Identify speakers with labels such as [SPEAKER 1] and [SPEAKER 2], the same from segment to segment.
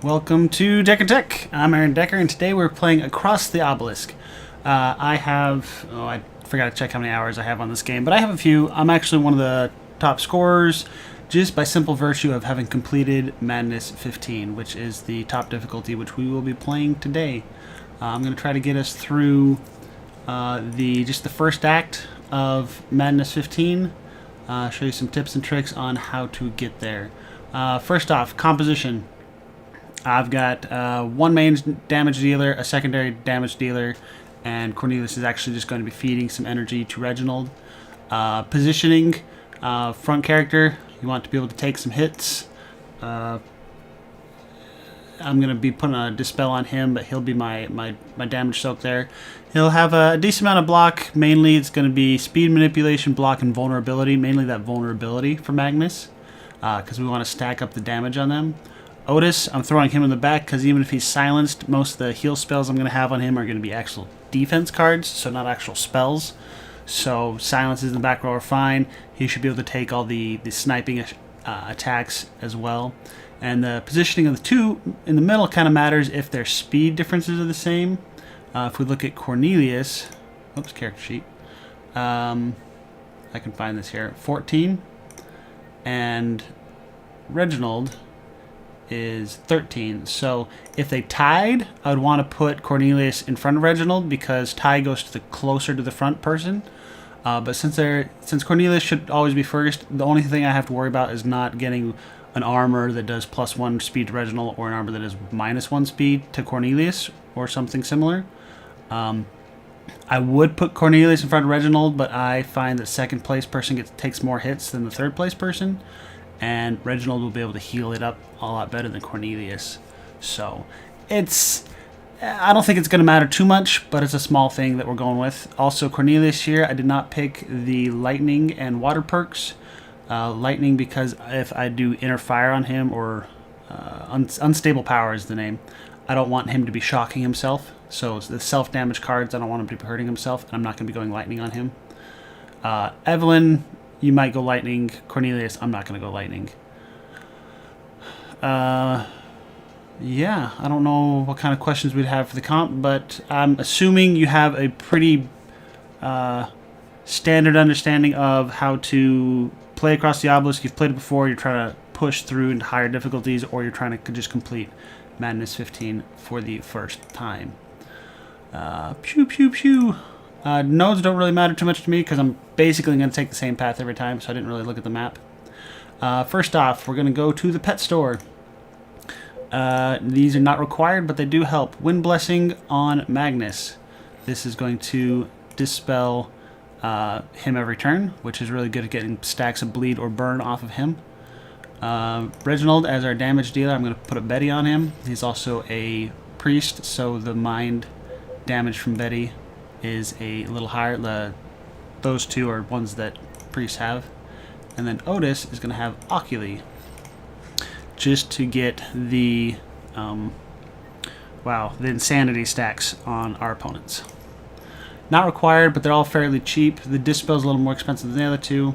[SPEAKER 1] Welcome to Decker Tech. I'm Aaron Decker, and today we're playing Across the Obelisk. I forgot to check how many hours I have on this game, but I have a few. I'm actually one of the top scorers just by simple virtue of having completed Madness 15, which is the top difficulty which we will be playing today. I'm going to try to get us through the first act of Madness 15, show you some tips and tricks on how to get there. First off, composition. I've got one main damage dealer, a secondary damage dealer, and Cornelius is actually just going to be feeding some energy to Reginald. Positioning, front character, you want to be able to take some hits. I'm going to be putting a Dispel on him, but he'll be my damage soak there. He'll have a decent amount of block. Mainly it's going to be speed, manipulation, block, and vulnerability. Mainly that vulnerability for Magnus, because we want to stack up the damage on them. Otis, I'm throwing him in the back because even if he's silenced, most of the heal spells I'm going to have on him are going to be actual defense cards, so not actual spells. So silences in the back row are fine. He should be able to take all the sniping attacks as well. And the positioning of the two in the middle kind of matters if their speed differences are the same. If we look at Cornelius, oops, character sheet. I can find this here. 14, and Reginald is 13. So if they tied, I would want to put Cornelius in front of Reginald because tie goes to the closer to the front person. But since Cornelius should always be first, the only thing I have to worry about is not getting an armor that does +1 speed to Reginald or an armor that is -1 speed to Cornelius or something similar. I would put Cornelius in front of Reginald, but I find that second place person takes more hits than the third place person, and Reginald will be able to heal it up a lot better than Cornelius. So I don't think it's going to matter too much, but it's a small thing that we're going with. Also, Cornelius here, I did not pick the lightning and water perks. Lightning because if I do inner fire on him, or unstable power is the name, I don't want him to be shocking himself. So the self-damage cards, I don't want him to be hurting himself, and I'm not going to be going lightning on him. Evelyn, you might go lightning. Cornelius, I'm not going to go lightning. Yeah, I don't know what kind of questions we'd have for the comp, but I'm assuming you have a pretty standard understanding of how to play Across the Obelisk. You've played it before, you're trying to push through into higher difficulties, or you're trying to just complete Madness 15 for the first time. Pew, pew, pew. Nodes don't really matter too much to me because I'm basically going to take the same path every time, so I didn't really look at the map. First off, we're going to go to the pet store. These are not required, but they do help. Wind Blessing on Magnus. This is going to dispel him every turn, which is really good at getting stacks of bleed or burn off of him. Reginald, as our damage dealer, I'm going to put a Betty on him. He's also a priest, so the mind damage from Betty is a little higher. Those two are ones that priests have. And then Otis is going to have Oculi, just to get the insanity stacks on our opponents. Not required, but they're all fairly cheap. The Dispel's a little more expensive than the other two,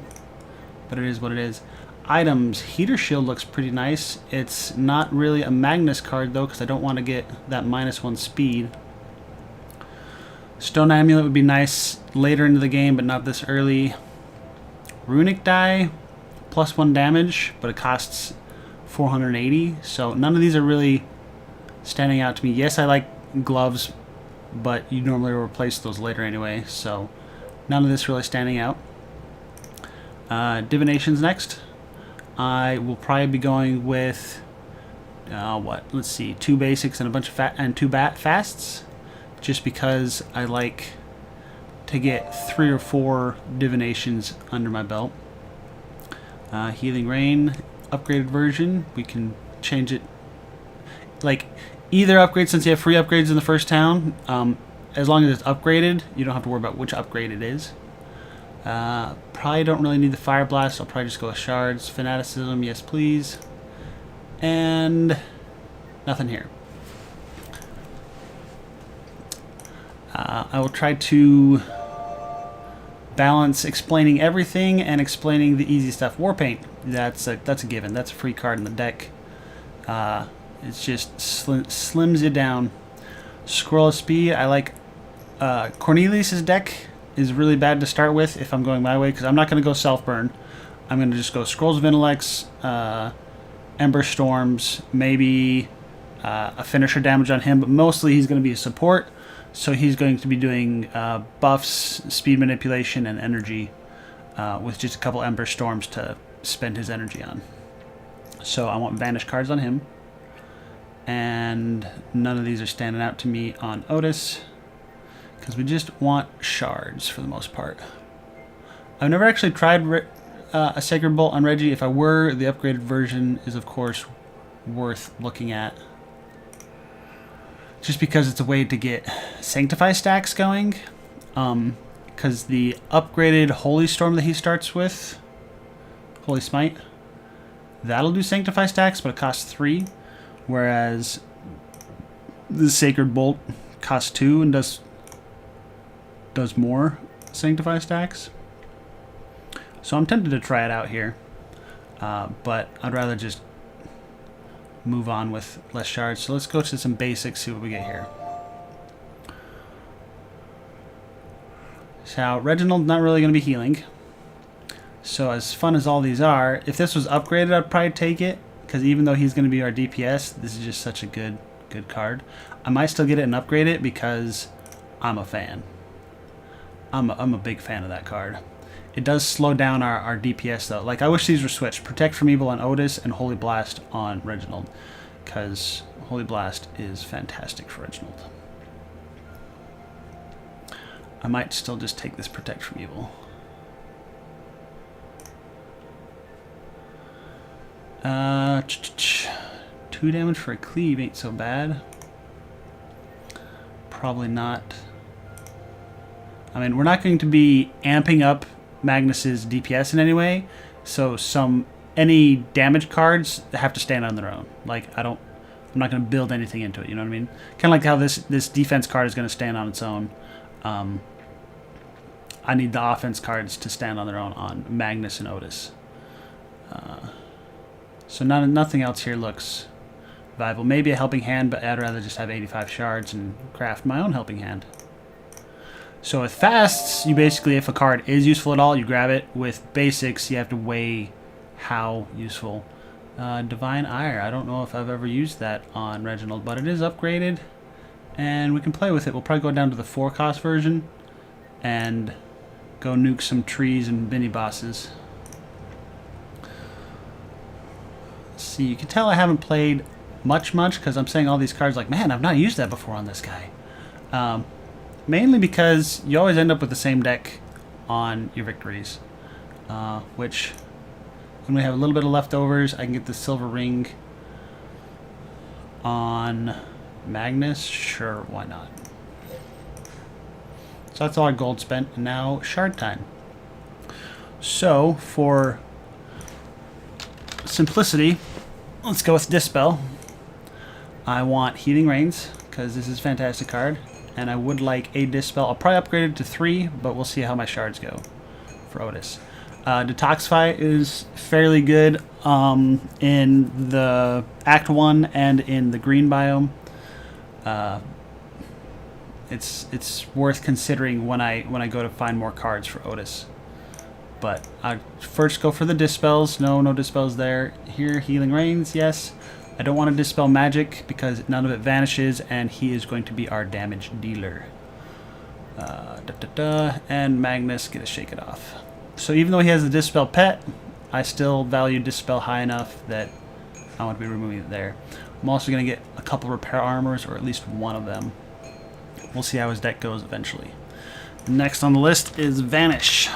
[SPEAKER 1] but it is what it is. Items. Heater Shield looks pretty nice. It's not really a Magnus card, though, because I don't want to get that -1 speed. Stone Amulet would be nice later into the game, but not this early. Runic Die, +1 damage, but it costs 480, so none of these are really standing out to me. Yes, I like gloves, but you normally replace those later anyway, so none of this really standing out. Divination's next. I will probably be going with let's see, 2 basics and a bunch of 2 fasts, just because I like to get 3 or 4 divinations under my belt. Healing Rain, upgraded version. We can change it, like either upgrade, since you have free upgrades in the first town. As long as it's upgraded, you don't have to worry about which upgrade it is. Probably don't really need the Fire Blast. I'll probably just go with Shards. Fanaticism, yes please. And nothing here. I will try to balance explaining everything and explaining the easy stuff. Warpaint, that's a given. That's a free card in the deck. It's just slims you down. Scroll of Speed, I like Cornelius's deck is really bad to start with if I'm going my way, because I'm not going to go Self-Burn. I'm going to just go Scrolls of Intellects, Ember Storms, maybe a finisher damage on him, but mostly he's going to be a support, so he's going to be doing buffs, speed manipulation, and energy with just a couple Ember Storms to spend his energy on. So I want Vanish cards on him, and none of these are standing out to me on Otis, because we just want shards for the most part. I've never actually tried a Sacred Bolt on Reggie. If I were, the upgraded version is of course worth looking at, just because it's a way to get Sanctify stacks going, because the upgraded Holy Storm that he starts with, Holy Smite, that'll do Sanctify stacks, but it costs 3, whereas the Sacred Bolt costs 2 and does more Sanctify stacks. So I'm tempted to try it out here, but I'd rather just move on with less shards. So let's go to some basics, see what we get here. So Reginald's not really going to be healing. So as fun as all these are, if this was upgraded, I'd probably take it, because even though he's going to be our DPS, this is just such a good card. I might still get it and upgrade it because I'm a fan. I'm a big fan of that card. It does slow down our DPS though. Like, I wish these were switched. Protect from Evil on Otis and Holy Blast on Reginald, because Holy Blast is fantastic for Reginald. I might still just take this Protect from Evil. 2 damage for a cleave ain't so bad. Probably not. I mean, we're not going to be amping up Magnus's DPS in any way, so any damage cards have to stand on their own. Like, I'm not going to build anything into it, you know what I mean? Kind of like how this defense card is going to stand on its own. I need the offense cards to stand on their own on Magnus and Otis. So nothing else here looks viable. Maybe a Helping Hand, but I'd rather just have 85 shards and craft my own Helping Hand. So with fasts, you basically, if a card is useful at all, you grab it. With basics, you have to weigh how useful. Divine Ire, I don't know if I've ever used that on Reginald, but it is upgraded, and we can play with it. We'll probably go down to the 4-cost version and go nuke some trees and mini bosses. Let's see, you can tell I haven't played much, because I'm saying all these cards like, man, I've not used that before on this guy. Mainly because you always end up with the same deck on your victories, which, when we have a little bit of leftovers, I can get the silver ring on Magnus. Sure, why not? So that's all our gold spent, and now shard time. So for simplicity, let's go with Dispel. I want Healing Rains, because this is a fantastic card, and I would like a Dispel. I'll probably upgrade it to 3, but we'll see how my shards go for Otis. Detoxify is fairly good in the Act 1 and in the green biome. It's worth considering when I go to find more cards for Otis. But I first go for the Dispels. No Dispels there. Here, Healing Rains, yes. I don't want to Dispel Magic because none of it vanishes, and he is going to be our damage dealer. And Magnus, get a Shake It Off. So even though he has the Dispel pet, I still value Dispel high enough that I want to be removing it there. I'm also going to get a couple Repair Armors, or at least one of them. We'll see how his deck goes eventually. Next on the list is Vanish.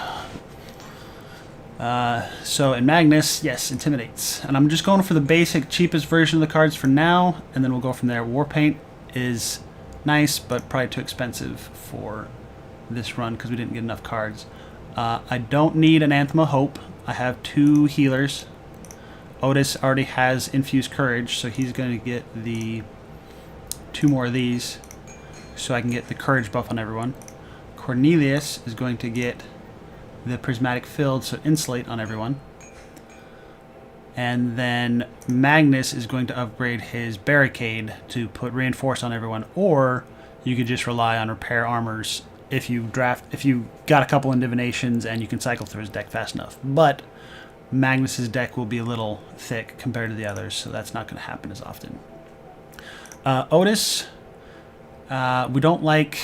[SPEAKER 1] So in Magnus, yes, Intimidates. And I'm just going for the basic, cheapest version of the cards for now, and then we'll go from there. Warpaint is nice, but probably too expensive for this run because we didn't get enough cards. I don't need an Anthem of Hope. I have 2 healers. Otis already has Infused Courage, so he's going to get the 2 more of these, so I can get the Courage buff on everyone. Cornelius is going to get the Prismatic Field, so Insulate on everyone. And then Magnus is going to upgrade his barricade to put reinforce on everyone, or you could just rely on repair armors if you got a couple in divinations and you can cycle through his deck fast enough. But Magnus's deck will be a little thick compared to the others, so that's not going to happen as often. Otis, we don't like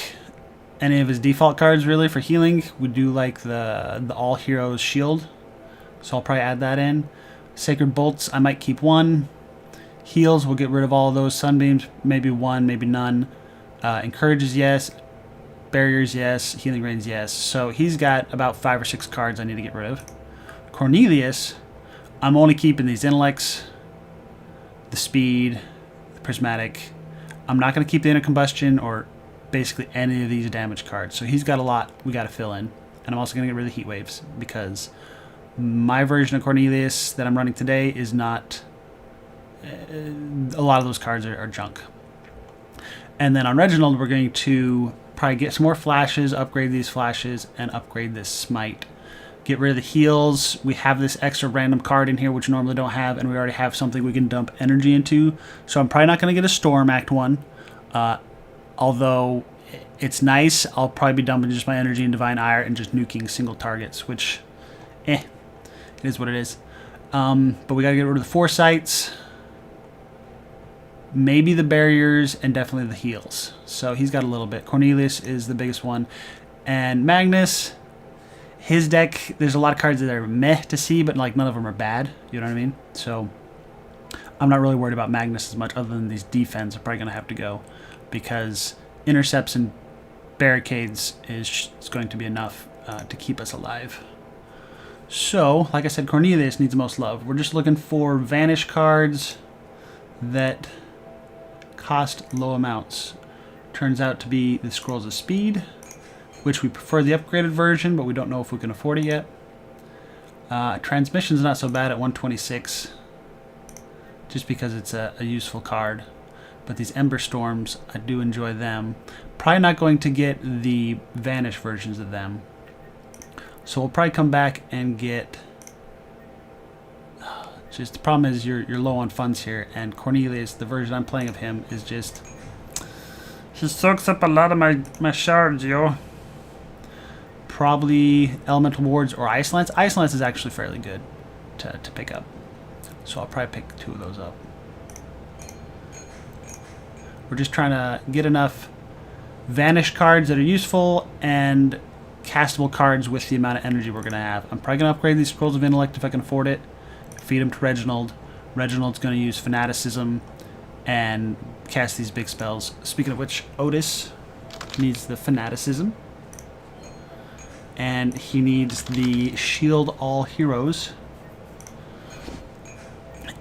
[SPEAKER 1] any of his default cards really for healing. We do like the All Heroes Shield, so I'll probably add that in. Sacred Bolts, I might keep one. Heals, we'll get rid of all of those. Sunbeams, maybe one, maybe none. Encourages, yes. Barriers, yes. Healing Rains, yes. So he's got about 5 or 6 cards I need to get rid of. Cornelius, I'm only keeping these Intellects, the Speed, the Prismatic. I'm not going to keep the Inner Combustion or basically any of these damage cards. So he's got a lot we got to fill in. And I'm also going to get rid of the Heat Waves because my version of Cornelius that I'm running today is not... a lot of those cards are junk. And then on Reginald, we're going to probably get some more flashes, upgrade these flashes, and upgrade this Smite. Get rid of the heals. We have this extra random card in here, which we normally don't have, and we already have something we can dump energy into. So I'm probably not going to get a Storm Act 1. Although it's nice, I'll probably be dumping just my energy in Divine Ire and just nuking single targets, which, it is what it is. But we got to get rid of the Foresights, maybe the Barriers, and definitely the heals. So he's got a little bit. Cornelius is the biggest one. And Magnus, his deck, there's a lot of cards that are meh to see, but like none of them are bad. You know what I mean? So I'm not really worried about Magnus as much, other than these defense are probably going to have to go, because intercepts and barricades is going to be enough to keep us alive. So, like I said, Cornelius needs the most love. We're just looking for vanish cards that cost low amounts. Turns out to be the Scrolls of Speed, which we prefer the upgraded version, but we don't know if we can afford it yet. Transmission's not so bad at 126, just because it's a useful card. But these Ember Storms, I do enjoy them. Probably not going to get the Vanish versions of them. So we'll probably come back and get... Just the problem is you're low on funds here, and Cornelius, the version I'm playing of him, is just... He soaks up a lot of my shards, yo. Probably Elemental Wards or Ice Lance. Ice Lance is actually fairly good to pick up. So I'll probably pick 2 of those up. We're just trying to get enough Vanish cards that are useful and castable cards with the amount of energy we're going to have. I'm probably going to upgrade these Scrolls of Intellect if I can afford it. Feed them to Reginald. Reginald's going to use Fanaticism and cast these big spells. Speaking of which, Otis needs the Fanaticism. And he needs the Shield All Heroes.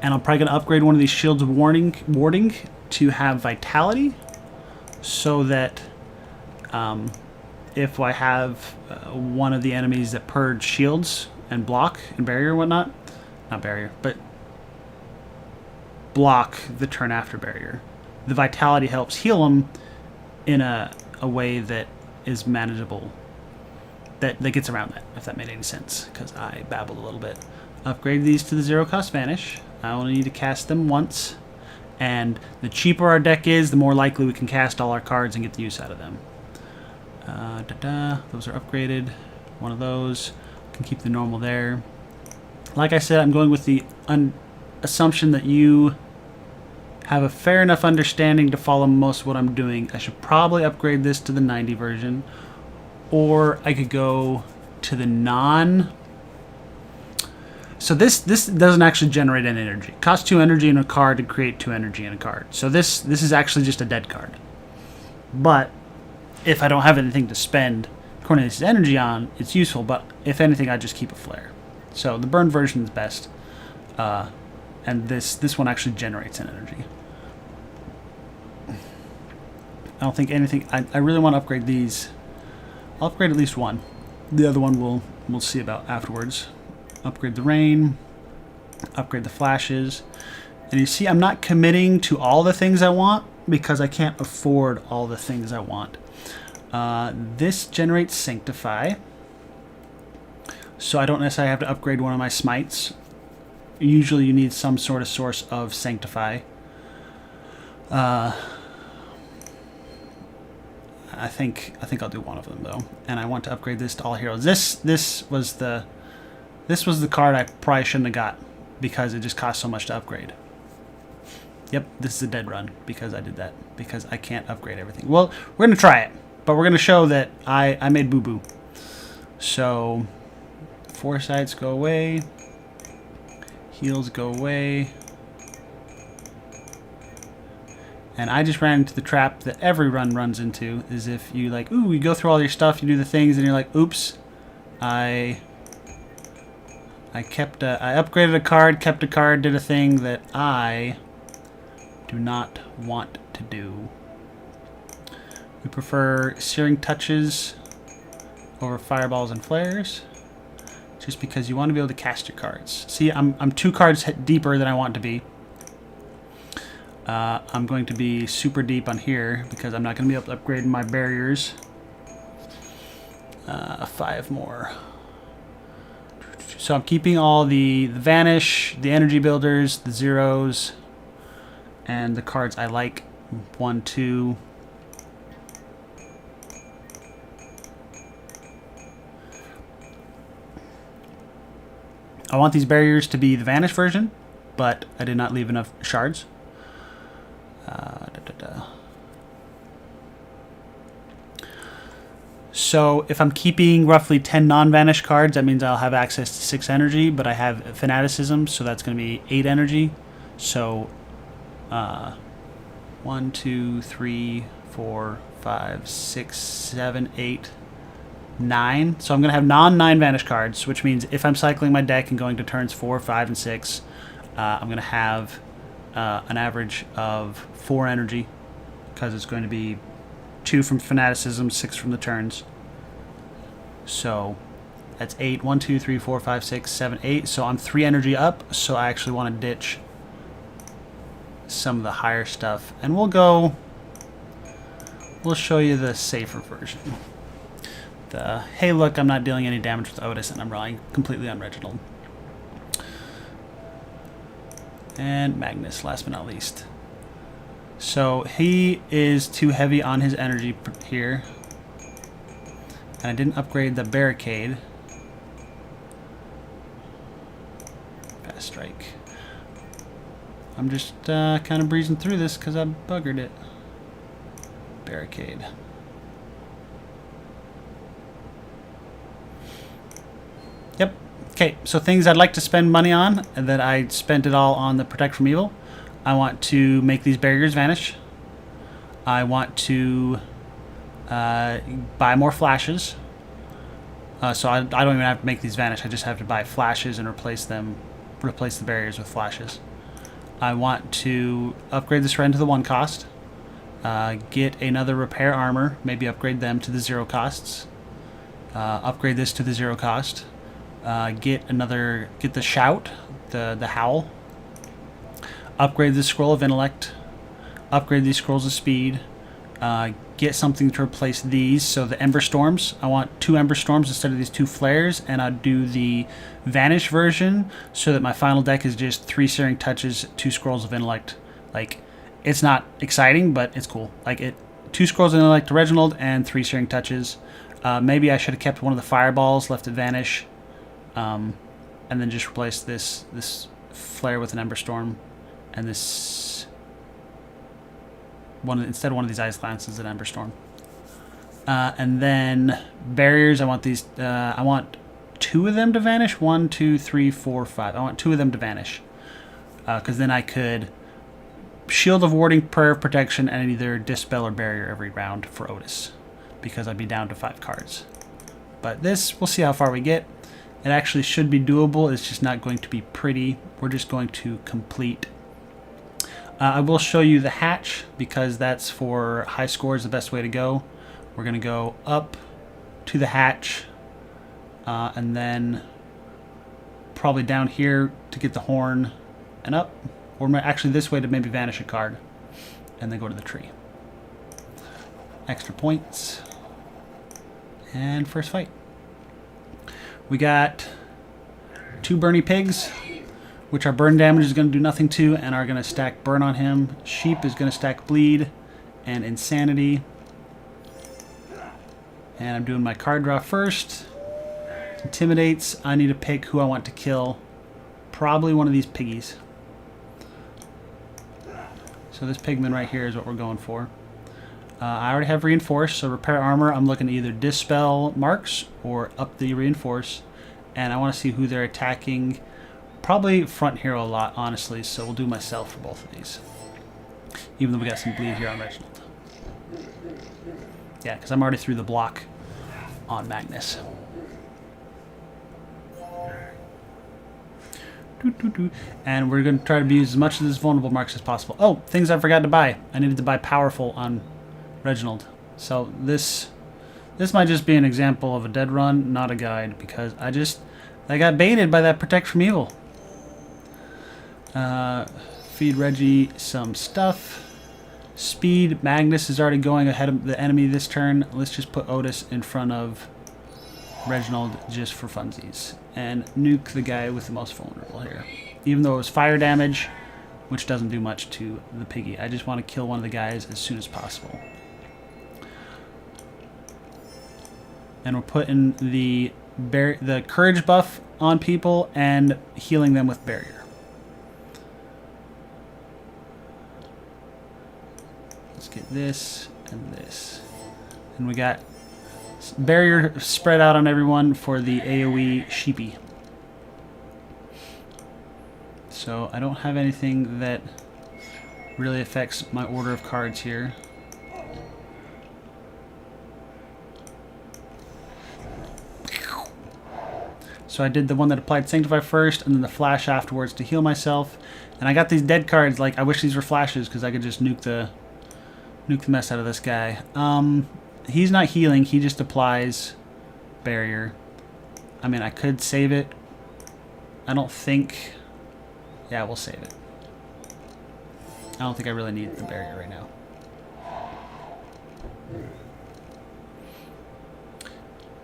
[SPEAKER 1] And I'm probably going to upgrade one of these Shields of Warding to have Vitality, so that if I have one of the enemies that purge shields and block and barrier and whatnot, not barrier, but block the turn after barrier, the Vitality helps heal them in a way that is manageable, that gets around that, if that made any sense, because I babbled a little bit. Upgrade these to the 0-cost Vanish. I only need to cast them once. And the cheaper our deck is, the more likely we can cast all our cards and get the use out of them. Those are upgraded. One of those. Can keep the normal there. Like I said, I'm going with the assumption that you have a fair enough understanding to follow most of what I'm doing. I should probably upgrade this to the 90 version. Or I could go to the non... So this doesn't actually generate any energy. It costs 2 energy in a card to create 2 energy in a card. So this is actually just a dead card. But if I don't have anything to spend Cornelius' energy on, it's useful. But if anything, I just keep a flare. So the burn version is best. And this one actually generates an energy. I don't think anything... I really want to upgrade these. I'll upgrade at least one. The other one we'll see about afterwards. Upgrade the rain, upgrade the flashes, and you see I'm not committing to all the things I want because I can't afford all the things I want. This generates Sanctify, so I don't necessarily have to upgrade one of my smites. usually you need some sort of source of Sanctify. I think I'll do one of them though, and I want to upgrade this to all heroes. This was the card I probably shouldn't have got because it just cost so much to upgrade. Yep, this is a dead run because I did that because I can't upgrade everything. Well, we're gonna try it, but we're gonna show that I made boo boo. So foresights go away, heals go away. And I just ran into the trap that every run runs into, is if you like, ooh, you go through all your stuff, you do the things, and you're like, oops, I upgraded a card, kept a card, did a thing that I do not want to do. We prefer Searing Touches over Fireballs and Flares, just because you want to be able to cast your cards. See, I'm 2 cards deeper than I want to be. I'm going to be super deep on here because I'm not going to be able to upgrade my barriers. 5 more. So I'm keeping all the Vanish, the Energy Builders, the Zeros, and the cards I like. 1, 2. I want these barriers to be the Vanish version, but I did not leave enough shards. So if I'm keeping roughly 10 non-Vanish cards, that means I'll have access to 6 energy, but I have Fanaticism, so that's going to be 8 energy. So 1, 2, 3, 4, 5, 6, 7, 8, 9. So I'm going to have non-9 Vanish cards, which means if I'm cycling my deck and going to turns 4, 5, and 6, I'm going to have an average of 4 energy, because it's going to be 2 from Fanaticism, 6 from the turns. So that's 8. 1, 2, 3, 4, 5, 6, 7, 8. So I'm 3 energy up, so I actually want to ditch some of the higher stuff. And we'll show you the safer version. Hey look, I'm not dealing any damage with Otis and I'm relying completely on Reginald. And Magnus, last but not least. So he is too heavy on his energy here. And I didn't upgrade the Barricade. Fast Strike. I'm just kind of breezing through this because I buggered it. Barricade. Yep. Okay, so things I'd like to spend money on, and that I spent it all on the Protect from Evil. I want to make these barriers vanish. I want to buy more flashes. So I don't even have to make these vanish. I just have to buy flashes and replace the barriers with flashes. I want to upgrade this Ren to the 1 cost. Get another Repair Armor. Maybe upgrade them to the 0 costs. Upgrade this to the 0 cost. Get the Shout, the Howl. Upgrade the Scroll of Intellect. Upgrade these Scrolls of Speed. Get something to replace these. So the Ember Storms. I want 2 Ember Storms instead of these 2 Flares. And I'll do the Vanish version so that my final deck is just 3 Searing Touches, 2 Scrolls of Intellect. Like, it's not exciting, but it's cool. Like, 2 Scrolls of Intellect to Reginald and 3 Searing Touches. Maybe I should have kept one of the Fireballs, left it Vanish. And then just replace this Flare with an Ember Storm. And this... instead of one of these Ice Glances, an Ember Storm. And then barriers, I want these. I want 2 of them to vanish. 1, 2, 3, 4, 5. I want 2 of them to vanish, because then I could Shield of Warding, Prayer of Protection, and either Dispel or Barrier every round for Otis, because I'd be down to 5 cards. But this, we'll see how far we get. It actually should be doable. It's just not going to be pretty. We're just going to complete. I will show you the hatch, because that's for high scores, the best way to go. We're going to go up to the hatch, and then probably down here to get the horn, and up. Or actually this way to maybe vanish a card, and then go to the tree. Extra points. And first fight. We got 2 Bernie Pigs. which our burn damage is going to do nothing to, and are going to stack burn on him. Sheep is going to stack bleed and insanity. And I'm doing my card draw first. Intimidates. I need to pick who I want to kill. Probably one of these piggies. So this pigman right here is what we're going for. I already have reinforce, so repair armor. I'm looking to either dispel marks or up the reinforce. And I want to see who they're attacking. Probably front hero a lot, honestly, so we'll do myself for both of these. Even though we got some bleed here on Reginald. Yeah, because I'm already through the block on Magnus. And we're going to try to use as much of this vulnerable marks as possible. Oh, things I forgot to buy. I needed to buy powerful on Reginald. So this might just be an example of a dead run, not a guide, because I got baited by that protect from evil. Feed Reggie some stuff. Speed. Magnus is already going ahead of the enemy this turn. Let's just put Otis in front of Reginald just for funsies. And nuke the guy with the most vulnerable here. Even though it was fire damage, which doesn't do much to the piggy. I just want to kill one of the guys as soon as possible. And we're putting the courage buff on people and healing them with barrier. Let's get this and this. And we got barrier spread out on everyone for the AoE sheepy. So I don't have anything that really affects my order of cards here. So I did the one that applied Sanctify first, and then the flash afterwards to heal myself. And I got these dead cards. Like, I wish these were flashes because I could just nuke the mess out of this guy. He's not healing. He just applies barrier. I mean, I could save it. I don't think... Yeah, we'll save it. I don't think I really need the barrier right now.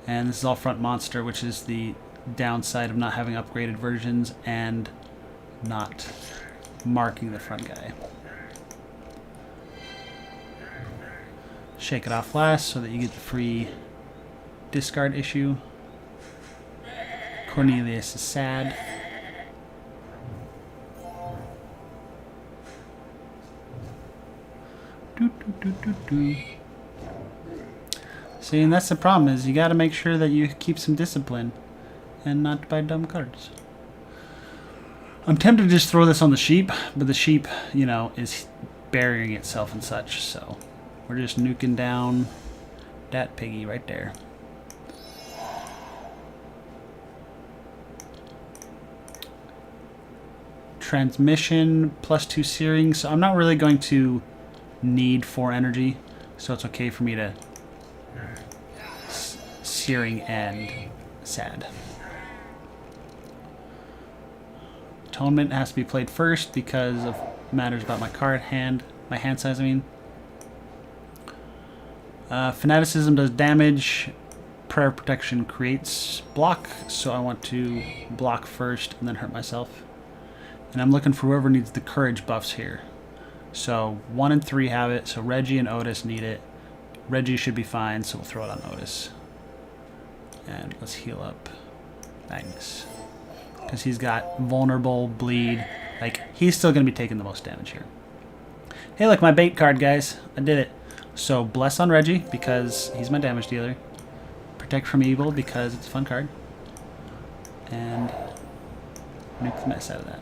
[SPEAKER 1] And this is all front monster, which is the downside of not having upgraded versions and not marking the front guy. Shake it off last so that you get the free discard issue. Cornelius is sad. See, and that's the problem, is you got to make sure that you keep some discipline and not buy dumb cards. I'm tempted to just throw this on the sheep, but the sheep, you know, is burying itself and such, so we're just nuking down that piggy right there. Transmission +2 searing, so I'm not really going to need 4 energy, so it's okay for me to searing and sad. Atonement has to be played first because of matters about my hand size, I mean. Fanaticism does damage. Prayer protection creates block, so I want to block first and then hurt myself. And I'm looking for whoever needs the courage buffs here. So 1 and 3 have it, so Reggie and Otis need it. Reggie should be fine, so we'll throw it on Otis. And let's heal up Magnus, because he's got vulnerable, bleed. Like, he's still going to be taking the most damage here. Hey, look, my bait card, guys. I did it. So bless on Reggie because he's my damage dealer. Protect from evil because it's a fun card. And nuke the mess out of that.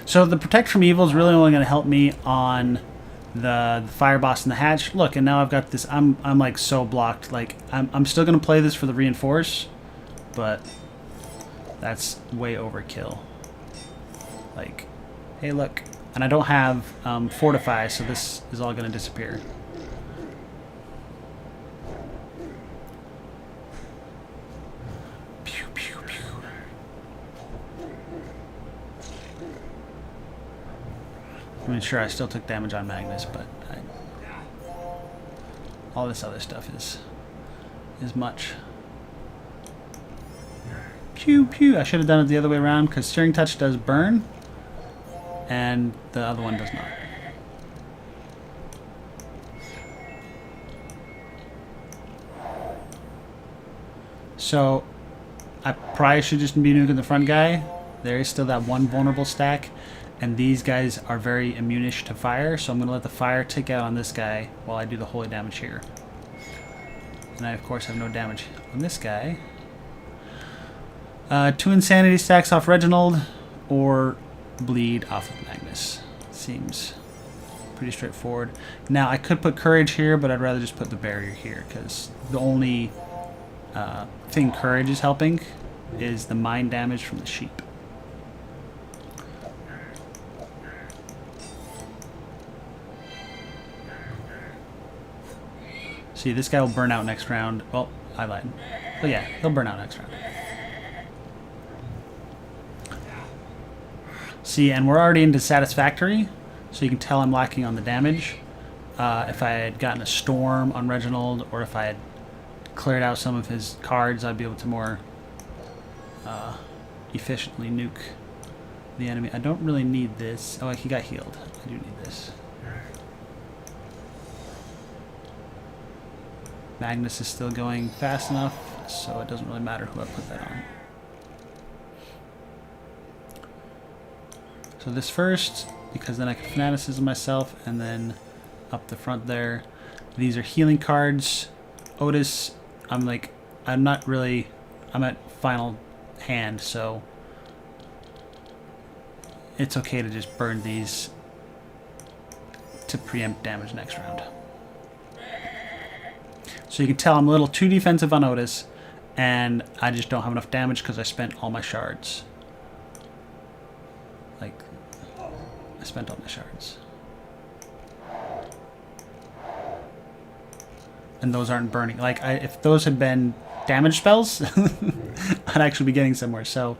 [SPEAKER 1] So the protect from evil is really only going to help me on the fire boss and the hatch. Look, and now I've got this. I'm like so blocked. Like, I'm still going to play this for the reinforce, but that's way overkill. Like, hey, look. And I don't have fortify, so this is all going to disappear. Pew, pew, pew. I mean, sure, I still took damage on Magnus, but all this other stuff is much. Pew pew. I should have done it the other way around because Searing Touch does burn, and the other one does not. So I probably should just be nuking the front guy. There is still that one vulnerable stack, and these guys are very immune-ish to fire, so I'm going to let the fire tick out on this guy while I do the holy damage here. And I, of course, have no damage on this guy. 2 Insanity stacks off Reginald, or bleed off of Magnus. Seems pretty straightforward. Now, I could put Courage here, but I'd rather just put the barrier here, because the only thing Courage is helping is the mind damage from the sheep. See, this guy will burn out next round. Well, I lied. But yeah, he'll burn out next round. See, and we're already into Satisfactory, so you can tell I'm lacking on the damage. If I had gotten a Storm on Reginald, or if I had cleared out some of his cards, I'd be able to more efficiently nuke the enemy. I don't really need this. Oh, he got healed. I do need this. Magnus is still going fast enough, so it doesn't really matter who I put that on. So this first, because then I can Fanaticism myself, and then up the front there. These are healing cards. Otis, I'm at final hand, so it's okay to just burn these to preempt damage next round. So you can tell I'm a little too defensive on Otis, and I just don't have enough damage because I spent all my shards. Like, I spent all my shards. And those aren't burning. Like, if those had been damage spells, I'd actually be getting somewhere. So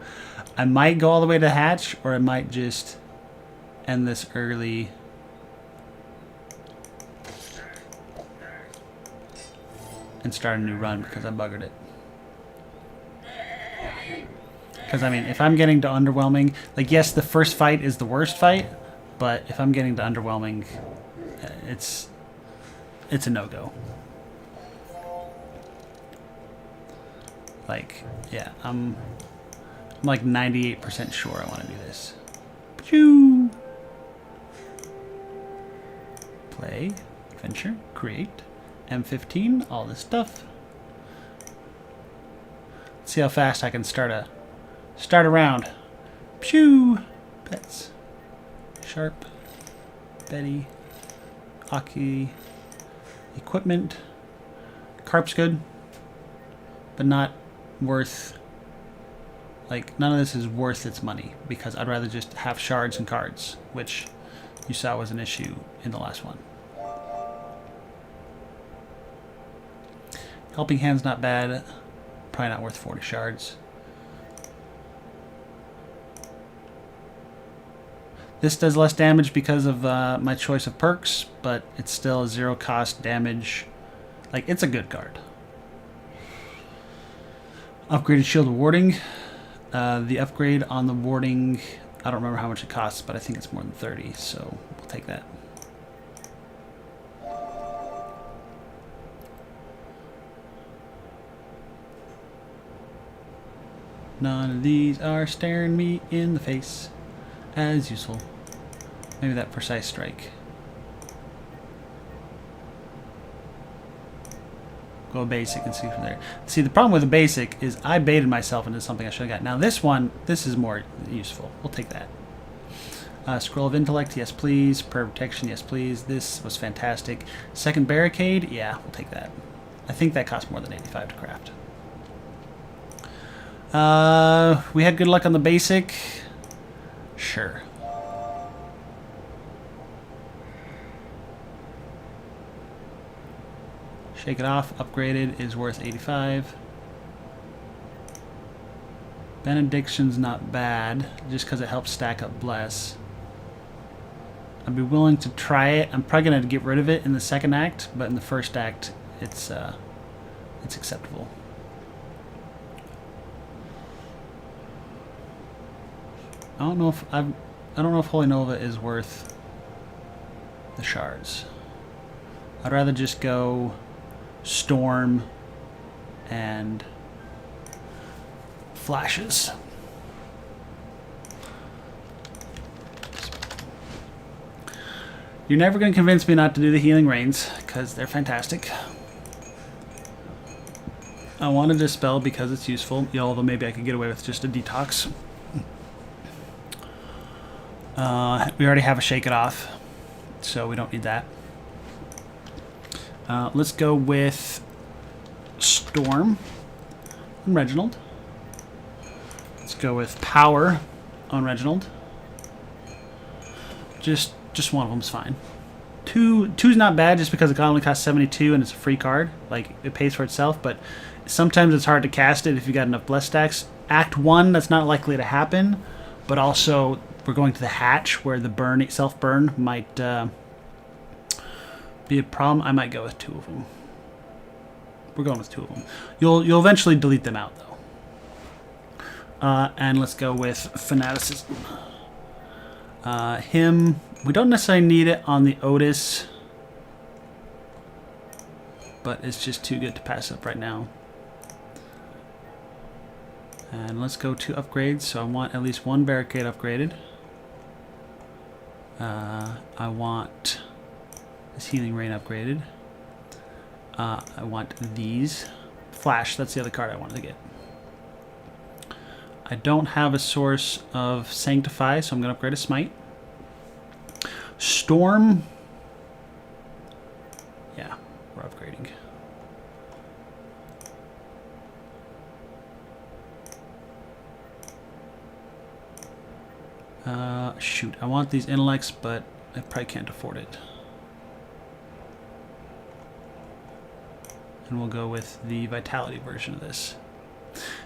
[SPEAKER 1] I might go all the way to hatch, or I might just end this early. And start a new run because I buggered it. Because, I mean, if I'm getting to underwhelming, like, yes, the first fight is the worst fight, but if I'm getting to underwhelming, it's a no-go. Like, yeah, I'm like 98% sure I want to do this. Pachoo! Play, adventure, create. M15, all this stuff. Let's see how fast I can start a round. Pew! Pets. Sharp. Betty. Aki. Equipment. Carp's good. But not worth... Like, none of this is worth its money. Because I'd rather just have shards and cards. Which you saw was an issue in the last one. Helping Hand's not bad. Probably not worth 40 shards. This does less damage because of my choice of perks, but it's still a 0 cost damage. Like, it's a good card. Upgraded Shield of Warding. The upgrade on the warding, I don't remember how much it costs, but I think it's more than 30, so we'll take that. None of these are staring me in the face as useful. Maybe that Precise Strike. Go basic and see from there. See, the problem with the basic is I baited myself into something I should have got. Now this one, this is more useful. We'll take that. Scroll of Intellect, yes please. Prayer of Protection, yes please. This was fantastic. Second Barricade, yeah, we'll take that. I think that costs more than 85 to craft. We had good luck on the basic. Sure. Shake It Off, upgraded, is worth 85. Benediction's not bad, just because it helps stack up Bless. I'd be willing to try it. I'm probably going to get rid of it in the second act, but in the first act, it's acceptable. I don't know if Holy Nova is worth the shards. I'd rather just go Storm and flashes. You're never going to convince me not to do the Healing Rains, because they're fantastic. I want to Dispel because it's useful, although maybe I could get away with just a Detox. We already have a Shake It Off, so we don't need that. Let's go with Storm on Reginald. Let's go with Power on Reginald. Just one of them's fine. Two's not bad just because it only costs 72 and it's a free card. Like, it pays for itself, but sometimes it's hard to cast it if you got enough bless stacks. Act 1, that's not likely to happen, but also we're going to the hatch where the self-burn might be a problem. I might go with 2 of them. We're going with 2 of them. You'll eventually delete them out, though. And let's go with Fanaticism. Him, we don't necessarily need it on the Otis, but it's just too good to pass up right now. And let's go to upgrades. So I want at least 1 barricade upgraded. I want this Healing Rain upgraded. I want these. Flash, that's the other card I wanted to get. I don't have a source of Sanctify, so I'm going to upgrade a Smite. Storm. Yeah, we're upgrading. Shoot, I want these intellects, but I probably can't afford it. And we'll go with the Vitality version of this,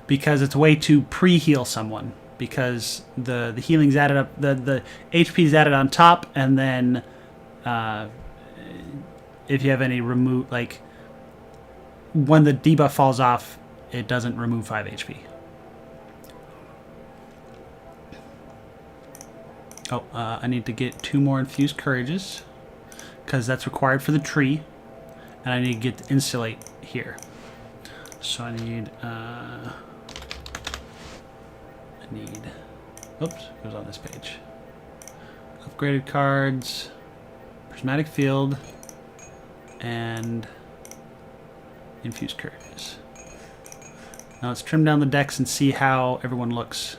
[SPEAKER 1] because it's a way to pre-heal someone, because the healing's added up, the HP's added on top, and then if you have any remove, like when the debuff falls off, it doesn't remove 5 HP. Oh, I need to get 2 more Infused Courages, because that's required for the tree, and I need to get the Insulate here. So I need, oops, it was on this page. Upgraded cards, Prismatic Field, and Infused Courages. Now let's trim down the decks and see how everyone looks.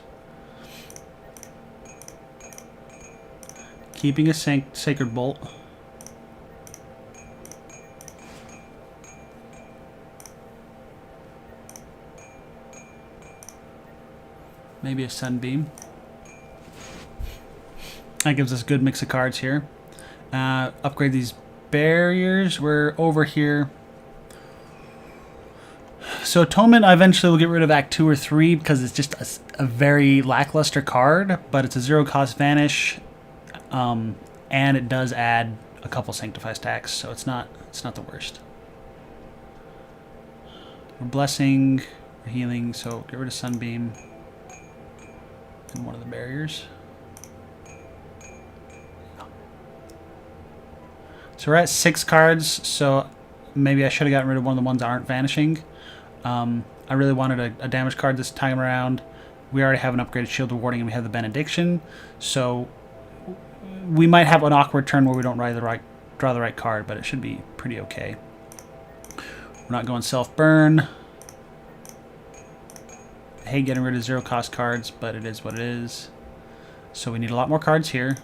[SPEAKER 1] Keeping a Sacred Bolt. Maybe a Sunbeam. That gives us a good mix of cards here. Upgrade these barriers. We're over here. So Atonement, I eventually will get rid of Act 2 or 3 because it's just a very lackluster card, but it's a 0-cost Vanish. And it does add a couple Sanctify stacks, so it's not the worst. We're blessing, we're healing, so get rid of Sunbeam and one of the barriers. So we're at 6 cards, so maybe I should have gotten rid of one of the ones that aren't vanishing. I really wanted a damage card this time around. We already have an upgraded Shield of Warding and we have the Benediction, so we might have an awkward turn where we don't draw the right card, but it should be pretty okay. We're not going self-burn. I hate getting rid of 0-cost cards, but it is what it is. So we need a lot more cards here.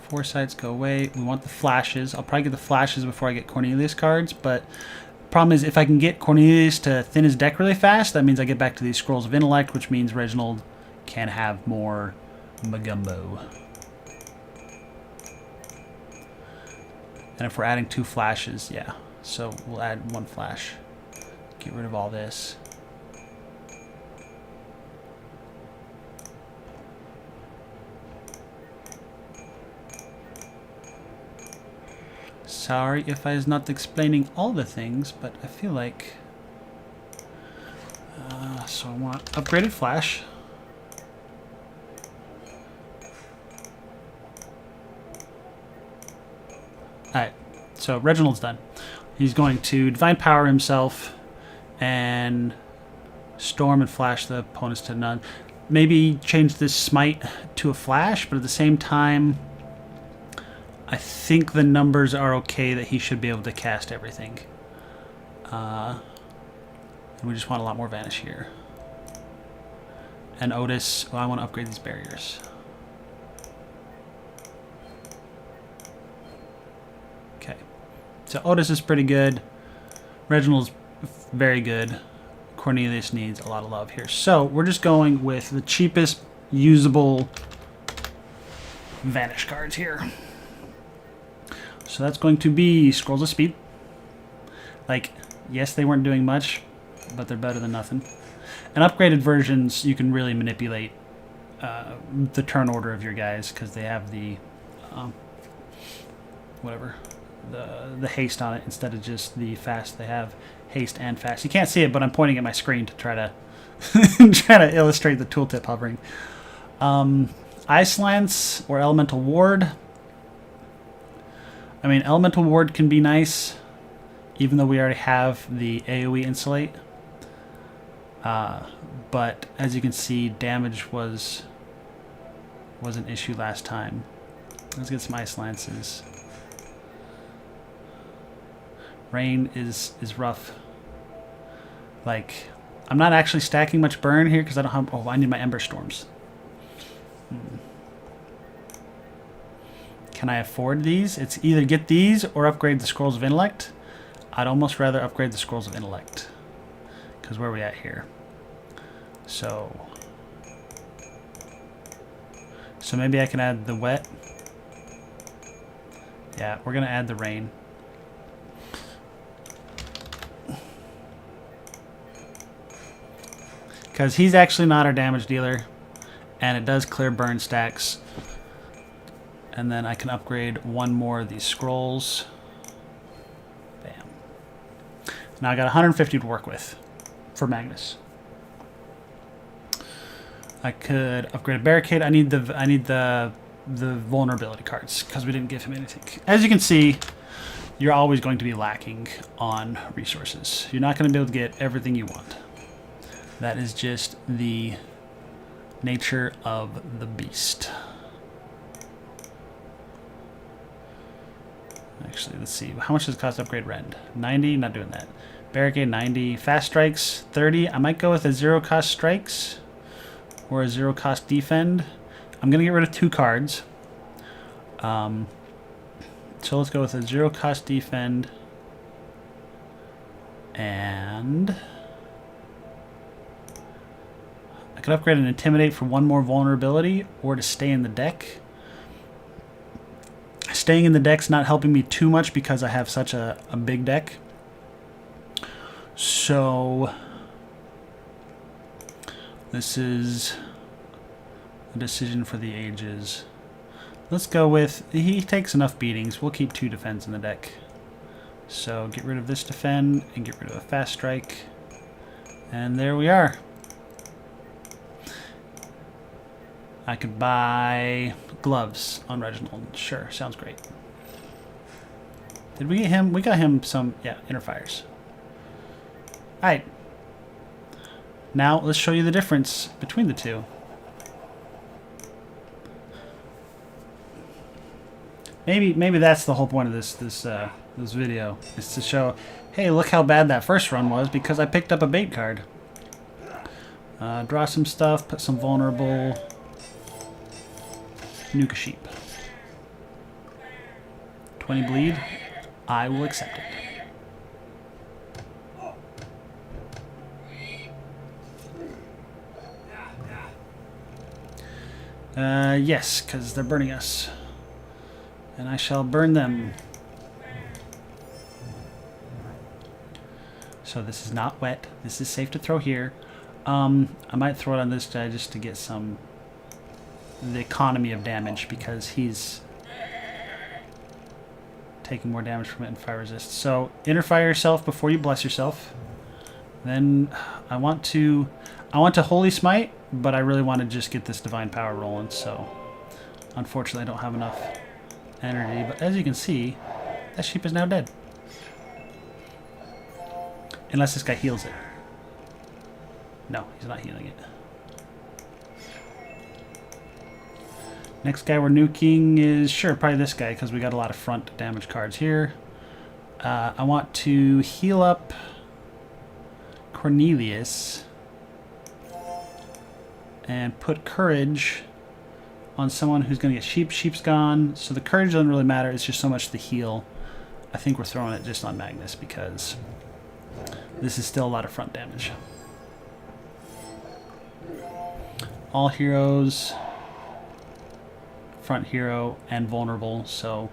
[SPEAKER 1] Foresights go away. We want the flashes. I'll probably get the flashes before I get Cornelius cards, but the problem is if I can get Cornelius to thin his deck really fast, that means I get back to these Scrolls of Intellect, which means Reginald can have more Magumbo. And if we're adding 2 flashes, yeah. So we'll add 1 flash. Get rid of all this. Sorry if I was not explaining all the things, but I feel like... so I want upgraded flash. Alright, so Reginald's done. He's going to Divine Power himself and Storm and Flash the opponents to none. Maybe change this Smite to a Flash, but at the same time, I think the numbers are okay that he should be able to cast everything. And we just want a lot more Vanish here. And Otis, well, I want to upgrade these barriers. Okay. So Otis is pretty good. Reginald's very good. Cornelius needs a lot of love here. So we're just going with the cheapest usable Vanish cards here. So that's going to be Scrolls of Speed. Like, yes, they weren't doing much, but they're better than nothing. And upgraded versions, you can really manipulate the turn order of your guys because they have the the haste on it instead of just the fast. They have haste and fast. You can't see it, but I'm pointing at my screen to try to try to illustrate the tooltip hovering. Ice Lance or Elemental Ward. I mean, Elemental Ward can be nice, even though we already have the AoE Insulate. But as you can see, damage was an issue last time. Let's get some Ice Lances. Rain is rough. Like, I'm not actually stacking much burn here because I don't have... Oh, I need my Ember Storms. Can I afford these? It's either get these or upgrade the Scrolls of Intellect. I'd almost rather upgrade the Scrolls of Intellect. Because where are we at here? So maybe I can add the Wet. Yeah, we're going to add the Rain. Because he's actually not our damage dealer. And it does clear burn stacks. And then I can upgrade one more of these scrolls. Bam. Now I got 150 to work with for Magnus. I could upgrade a barricade. I need the vulnerability cards because we didn't give him anything. As you can see, you're always going to be lacking on resources. You're not going to be able to get everything you want. That is just the nature of the beast. Actually, let's see. How much does it cost to upgrade Rend? 90? Not doing that. Barricade 90. Fast Strikes 30. I might go with a 0-cost Strikes or a 0-cost Defend. I'm going to get rid of 2 cards. So let's go with a 0-cost Defend. And I could upgrade an Intimidate for 1 more vulnerability or to stay in the deck. Staying in the deck's not helping me too much because I have such a big deck. So this is a decision for the ages. Let's go with, he takes enough beatings. We'll keep 2 defense in the deck. So get rid of this defend and get rid of a fast strike. And there we are. I could buy gloves on Reginald. Sure, sounds great. Did we get him? We got him some, yeah, inner fires. Alright. Now let's show you the difference between the two. Maybe that's the whole point of this video, is to show, hey, look how bad that first run was because I picked up a bait card. Draw some stuff, put some vulnerable. Nuke a sheep. 20 bleed. I will accept it. Yes, because they're burning us. And I shall burn them. So this is not wet. This is safe to throw here. I might throw it on this guy just to get some... the economy of damage because he's taking more damage from it and fire resist. So interfire yourself before you bless yourself. Then I want to Holy Smite, but I really want to just get this Divine Power rolling. So unfortunately I don't have enough energy. But as you can see, That sheep is now dead. Unless this guy heals it. No, he's not healing it. Next guy we're nuking is, sure, probably this guy, because we got a lot of front damage cards here. I want to heal up Cornelius and put courage on someone who's going to get sheep. Sheep's gone, so the courage doesn't really matter. It's just so much the heal. I think we're throwing it just on Magnus because this is still a lot of front damage. All heroes, front hero, and vulnerable, so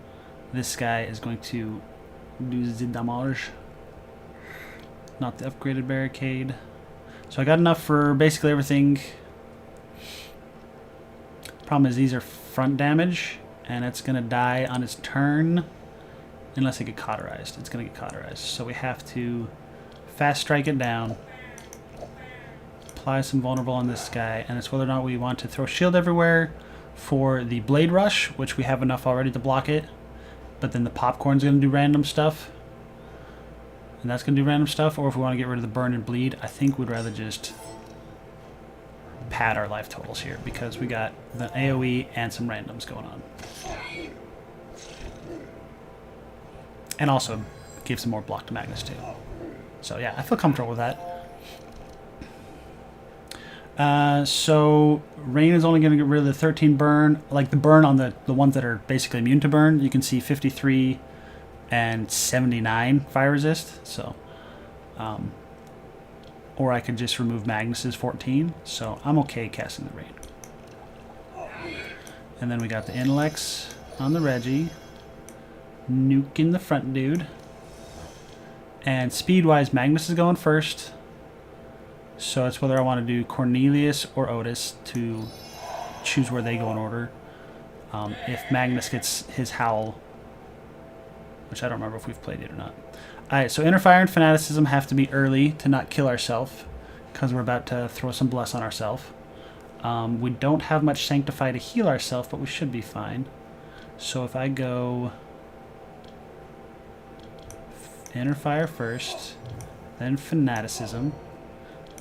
[SPEAKER 1] this guy is going to do the damage. Not the upgraded barricade. So I got enough for basically everything. Problem is these are front damage, and it's going to die on its turn unless it get cauterized. It's going to get cauterized. So we have to fast strike it down, apply some vulnerable on this guy, and it's whether or not we want to throw shield everywhere for the blade rush, which we have enough already to block it, but then the popcorn's going to do random stuff, and that's going to do random stuff, or if we want to get rid of the burn and bleed, I think we'd rather just pad our life totals here because we got the AoE and some randoms going on. And also give some more block to Magnus too. So yeah, I feel comfortable with that. So Rain is only going to get rid of the 13 burn, like the burn on the ones that are basically immune to burn. You can see 53 and 79 fire resist. So, or I could just remove Magnus's 14. So I'm okay casting the Rain. And then we got the intellects on the Reggie, nuking the front dude, and speed-wise, Magnus is going first. So it's whether I want to do Cornelius or Otis to choose where they go in order. If Magnus gets his Howl, which I don't remember if we've played it or not. Alright, so Inner Fire and Fanaticism have to be early to not kill ourselves, because we're about to throw some Bless on ourselves. We don't have much Sanctify to heal ourselves, but we should be fine. So if I go Inner Fire first, then Fanaticism,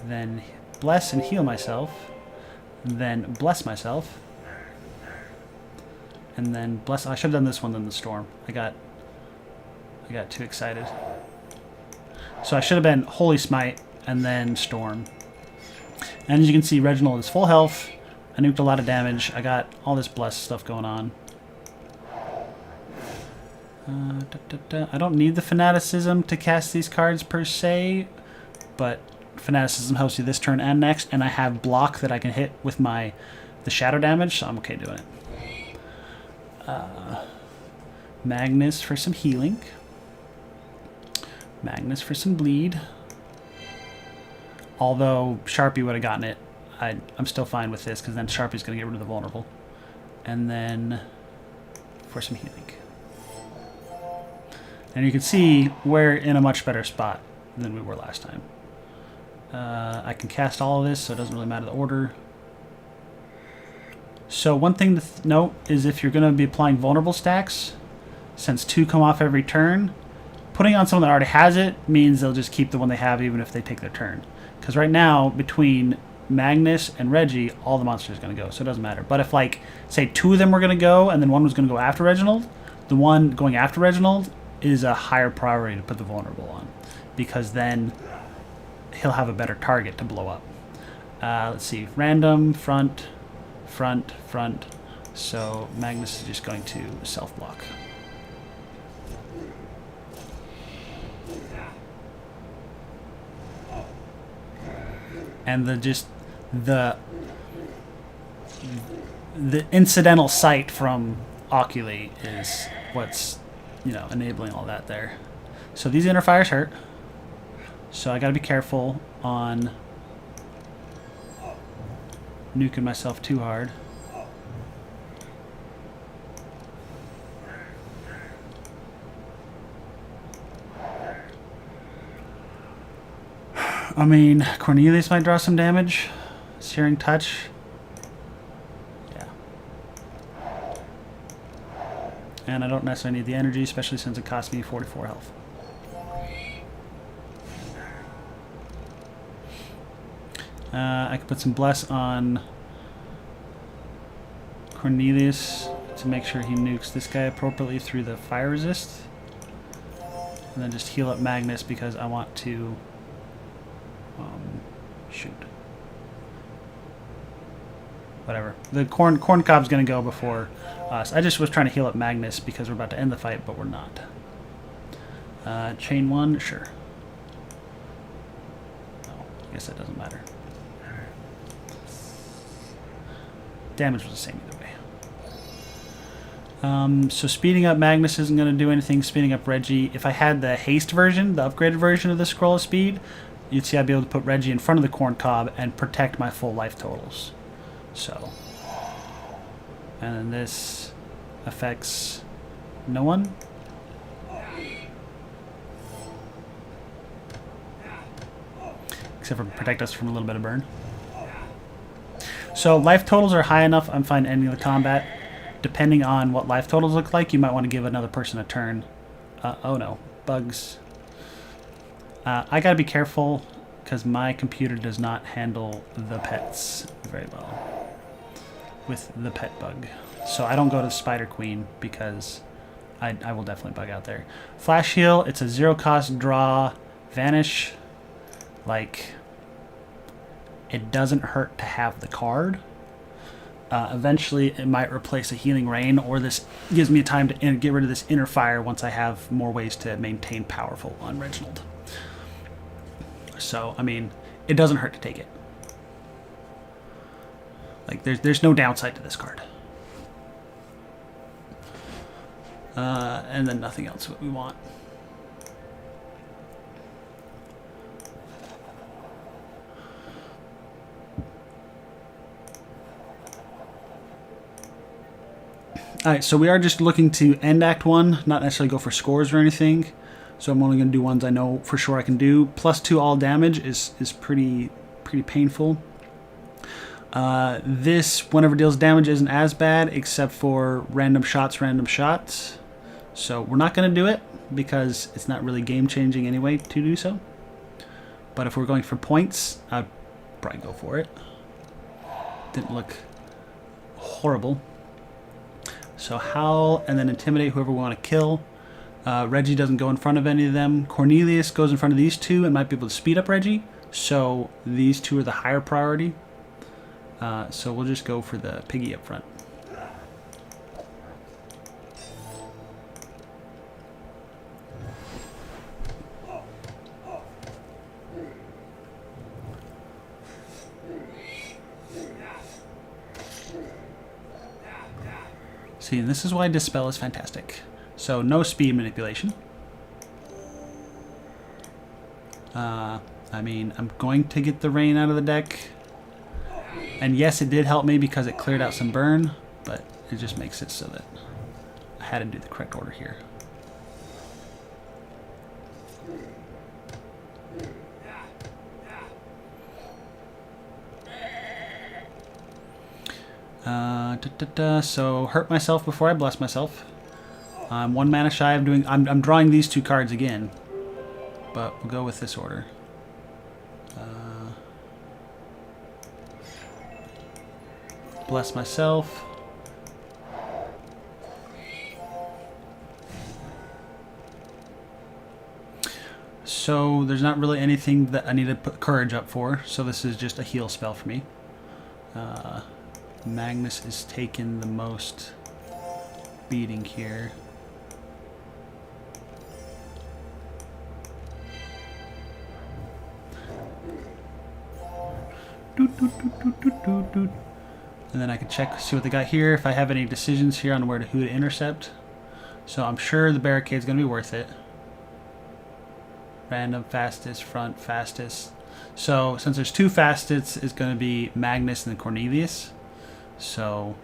[SPEAKER 1] then Bless and heal myself, then Bless myself, and then Bless. I should have done this one than the Storm. I got too excited. So I should have been Holy Smite and then Storm. And as you can see, Reginald is full health. I nuked a lot of damage. I got all this Bless stuff going on. I don't need the Fanaticism to cast these cards per se, but Fanaticism helps you this turn and next, and I have block that I can hit with the shadow damage, so I'm okay doing it. Magnus for some healing. Magnus for some bleed. Although Sharpie would have gotten it, I'm still fine with this because then Sharpie's going to get rid of the vulnerable. And then for some healing. And you can see we're in a much better spot than we were last time. I can cast all of this, so it doesn't really matter the order. So one thing to note is if you're going to be applying vulnerable stacks, since 2 come off every turn, putting on someone that already has it means they'll just keep the one they have even if they take their turn. Because right now, between Magnus and Reggie, all the monsters are going to go, so it doesn't matter. But if, like, say 2 of them were going to go and then one was going to go after Reginald, the one going after Reginald is a higher priority to put the vulnerable on, because then he'll have a better target to blow up. Let's see, random, front, front, front. So Magnus is just going to self-block. And the incidental sight from Oculi is what's, enabling all that there. So these inner fires hurt. So I gotta be careful on nuking myself too hard. I mean, Cornelius might draw some damage. Searing Touch. Yeah. And I don't necessarily need the energy, especially since it cost me 44 health. I can put some Bless on Cornelius to make sure he nukes this guy appropriately through the fire resist. And then just heal up Magnus because I want to shoot. Whatever. The corn cob's gonna go before us. I just was trying to heal up Magnus because we're about to end the fight, but we're not. Chain 1, sure. No, I guess that doesn't matter. Damage was the same either way. So speeding up Magnus isn't going to do anything. Speeding up Reggie. If I had the haste version, the upgraded version of the Scroll of Speed, you'd see I'd be able to put Reggie in front of the corn cob and protect my full life totals. So. And then this affects no one. Except for protect us from a little bit of burn. So life totals are high enough, I'm fine ending the combat. Depending on what life totals look like, you might want to give another person a turn. Oh no, bugs. I gotta be careful because my computer does not handle the pets very well with the pet bug. So I don't go to Spider Queen because I will definitely bug out there. Flash heal, it's a 0 cost draw, vanish. Like, it doesn't hurt to have the card. Eventually, it might replace a Healing Rain, or this gives me time to get rid of this Inner Fire once I have more ways to maintain powerful on Reginald. So, I mean, it doesn't hurt to take it. Like, there's no downside to this card. And then nothing else what we want. Alright, so we are just looking to end Act 1, not necessarily go for scores or anything. So I'm only going to do ones I know for sure I can do. +2 all damage is pretty painful. This, whenever deals damage, isn't as bad, except for random shots. So we're not going to do it, because it's not really game-changing anyway to do so. But if we're going for points, I'd probably go for it. Didn't look horrible. So Howl, and then Intimidate whoever we want to kill. Reggie doesn't go in front of any of them. Cornelius goes in front of these two and might be able to speed up Reggie. So these two are the higher priority. So we'll just go for the piggy up front. See, and this is why Dispel is fantastic. So no speed manipulation. I mean, I'm going to get the rain out of the deck. And yes, it did help me because it cleared out some burn, but it just makes it so that I had to do the correct order here. So hurt myself before I bless myself. I'm 1 mana shy of doing. I'm drawing these 2 cards again, but we'll go with this order. Bless myself. So there's not really anything that I need to put courage up for. So this is just a heal spell for me. Magnus is taking the most beating here. And then I can check, see what they got here, if I have any decisions here on who to intercept. So I'm sure the barricade's going to be worth it. Random, fastest, front, fastest. So since there's 2 fastest, it's going to be Magnus and Cornelius. So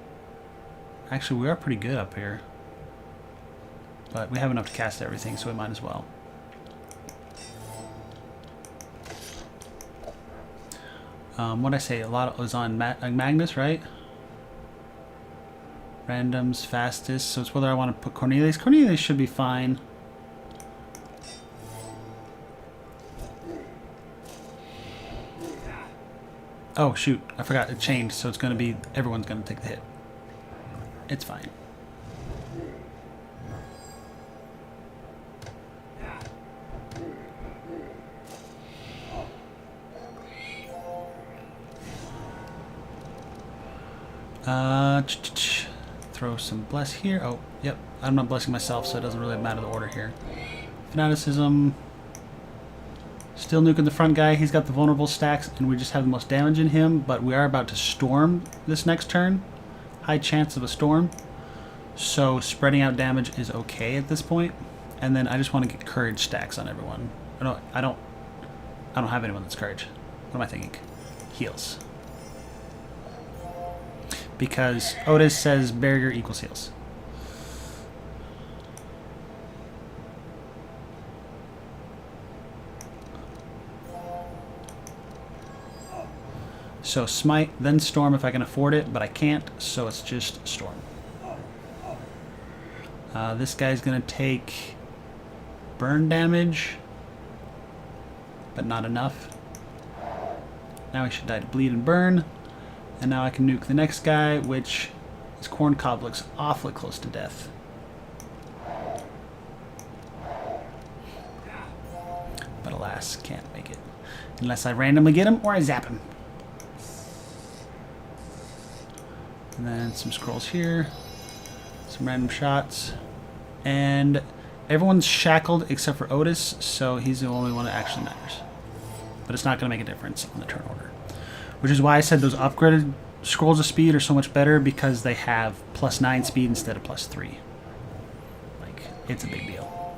[SPEAKER 1] actually we are pretty good up here. But we have enough to cast everything, so we might as well. What'd I say? A lot was on Magnus, right? Random's fastest, so it's whether I want to put Cornelius. Cornelius should be fine. Oh shoot, I forgot it changed, so it's going to be, everyone's going to take the hit. It's fine. Throw some bless here. Oh, yep. I'm not blessing myself, so it doesn't really matter the order here. Fanaticism. Still nuking the front guy. He's got the vulnerable stacks, and we just have the most damage in him, but we are about to storm this next turn. High chance of a storm. So spreading out damage is okay at this point. And then I just want to get courage stacks on everyone. I don't have anyone that's courage. What am I thinking? Heals. Because Otis says barrier equals heals. So smite, then storm if I can afford it, but I can't, so it's just storm. This guy's gonna take burn damage, but not enough. Now he should die to bleed and burn. And now I can nuke the next guy, which his corn cob looks awfully close to death. But alas, can't make it. Unless I randomly get him or I zap him. And then some scrolls here. Some random shots. And everyone's shackled except for Otis, so he's the only one that actually matters. But it's not going to make a difference on the turn order. Which is why I said those upgraded scrolls of speed are so much better, because they have +9 speed instead of +3. Like, it's a big deal.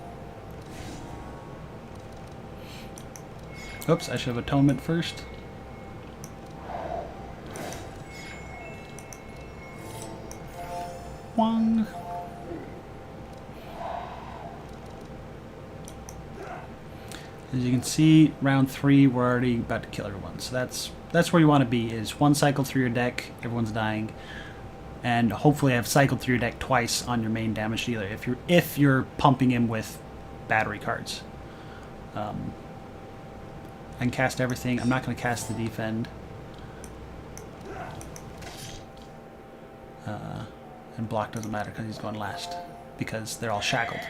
[SPEAKER 1] Oops, I should have atonement first. Wong. As you can see, round 3, we're already about to kill everyone. So that's where you want to be, is one cycle through your deck, everyone's dying, and hopefully have cycled through your deck twice on your main damage dealer if you're pumping him with battery cards. I can cast everything. I'm not going to cast the defend. And block doesn't matter because he's going last, because they're all shackled.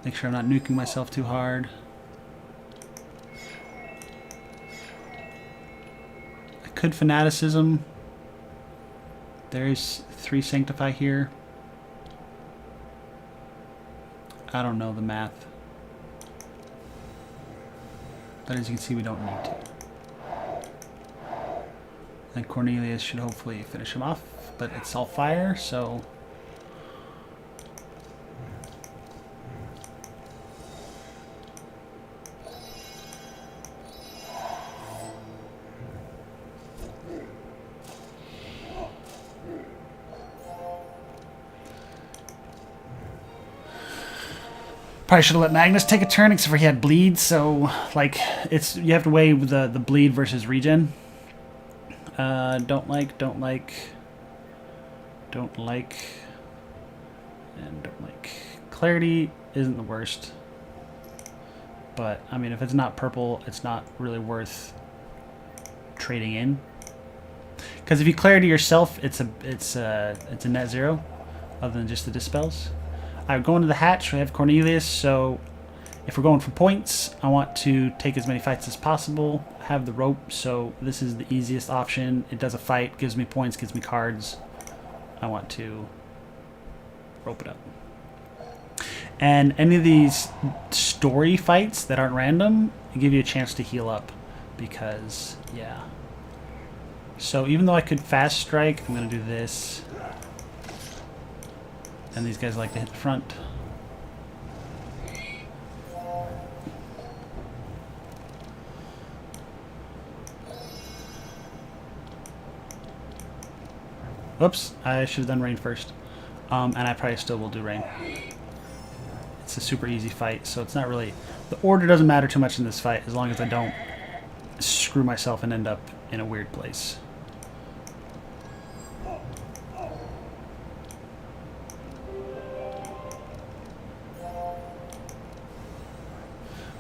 [SPEAKER 1] Make sure I'm not nuking myself too hard. I could fanaticism. There's 3 sanctify here. I don't know the math. But as you can see, we don't need to. And Cornelius should hopefully finish him off, but it's all fire, so... Probably should have let Magnus take a turn, except for he had bleed, so, like, you have to weigh the bleed versus regen. Don't like, and don't like. Clarity isn't the worst, but, I mean, if it's not purple, it's not really worth trading in. Because if you clarity yourself, it's a net 0, other than just the dispels. I would go into the hatch. We have Cornelius, so if we're going for points, I want to take as many fights as possible, have the rope, so this is the easiest option. It does a fight, gives me points, gives me cards. I want to rope it up. And any of these story fights that aren't random give you a chance to heal up, because, yeah. So even though I could fast strike, I'm going to do this. And these guys like to hit the front. Whoops, I should have done rain first. And I probably still will do rain. It's a super easy fight, so it's not really... The order doesn't matter too much in this fight, as long as I don't screw myself and end up in a weird place.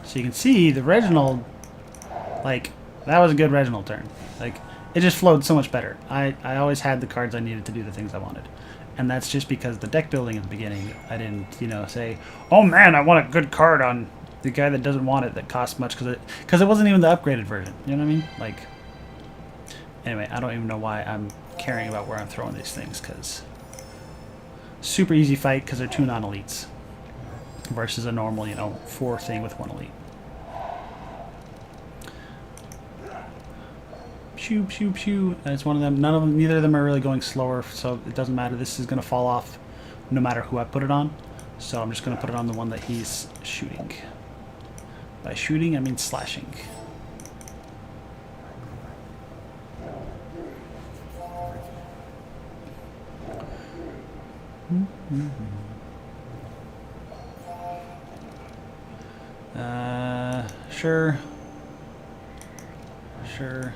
[SPEAKER 1] So you can see the Reginald, like, that was a good Reginald turn. Like, it just flowed so much better. I always had the cards I needed to do the things I wanted. And that's just because the deck building at the beginning, I didn't, you know, say, oh man, I want a good card on the guy that doesn't want it that costs much, because it wasn't even the upgraded version. You know what I mean? Like, anyway, I don't even know why I'm caring about where I'm throwing these things, because super easy fight because they're 2 non-elites versus a normal, you know, 4 thing with 1 elite. Pew, pew, pew. That's one of them. Neither of them are really going slower, so it doesn't matter. This is going to fall off no matter who I put it on. So I'm just going to put it on the one that he's shooting. By shooting, I mean slashing. Sure. Sure.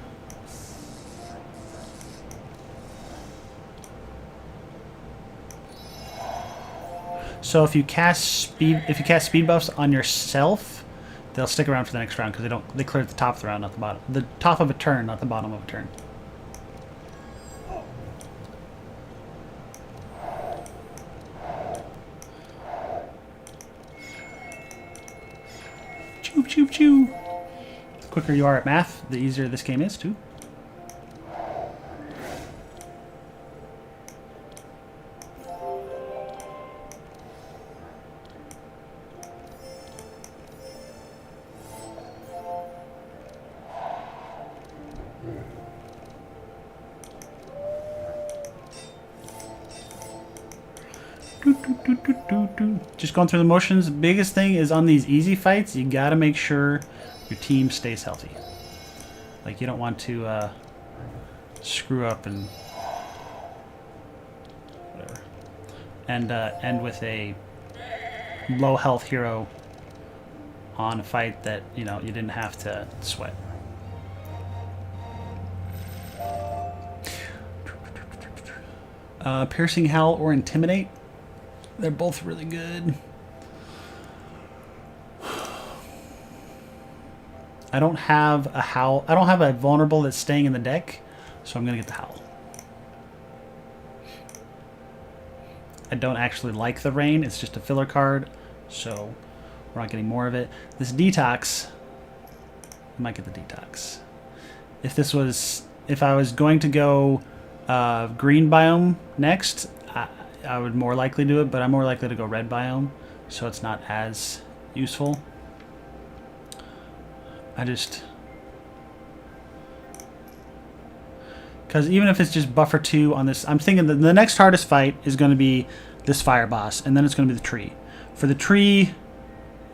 [SPEAKER 1] So if you cast speed buffs on yourself, they'll stick around for the next round because they clear at the top of the round, not the bottom. The top of a turn, not the bottom of a turn. Choo choo choo. The quicker you are at math, the easier this game is too. Just going through the motions. The biggest thing is on these easy fights, you gotta make sure your team stays healthy. Like, you don't want to screw up and whatever. And end with a low health hero on a fight that, you know, you didn't have to sweat. Piercing Howl or Intimidate. They're both really good. I don't have a Howl. I don't have a vulnerable that's staying in the deck, so I'm going to get the Howl. I don't actually like the Rain. It's just a filler card, so we're not getting more of it. This Detox, I might get the Detox. If I was going to go green biome next, I would more likely do it, but I'm more likely to go red biome, so it's not as useful. Because even if it's just buffer 2 on this, I'm thinking that the next hardest fight is going to be this fire boss, and then it's going to be the tree. For the tree,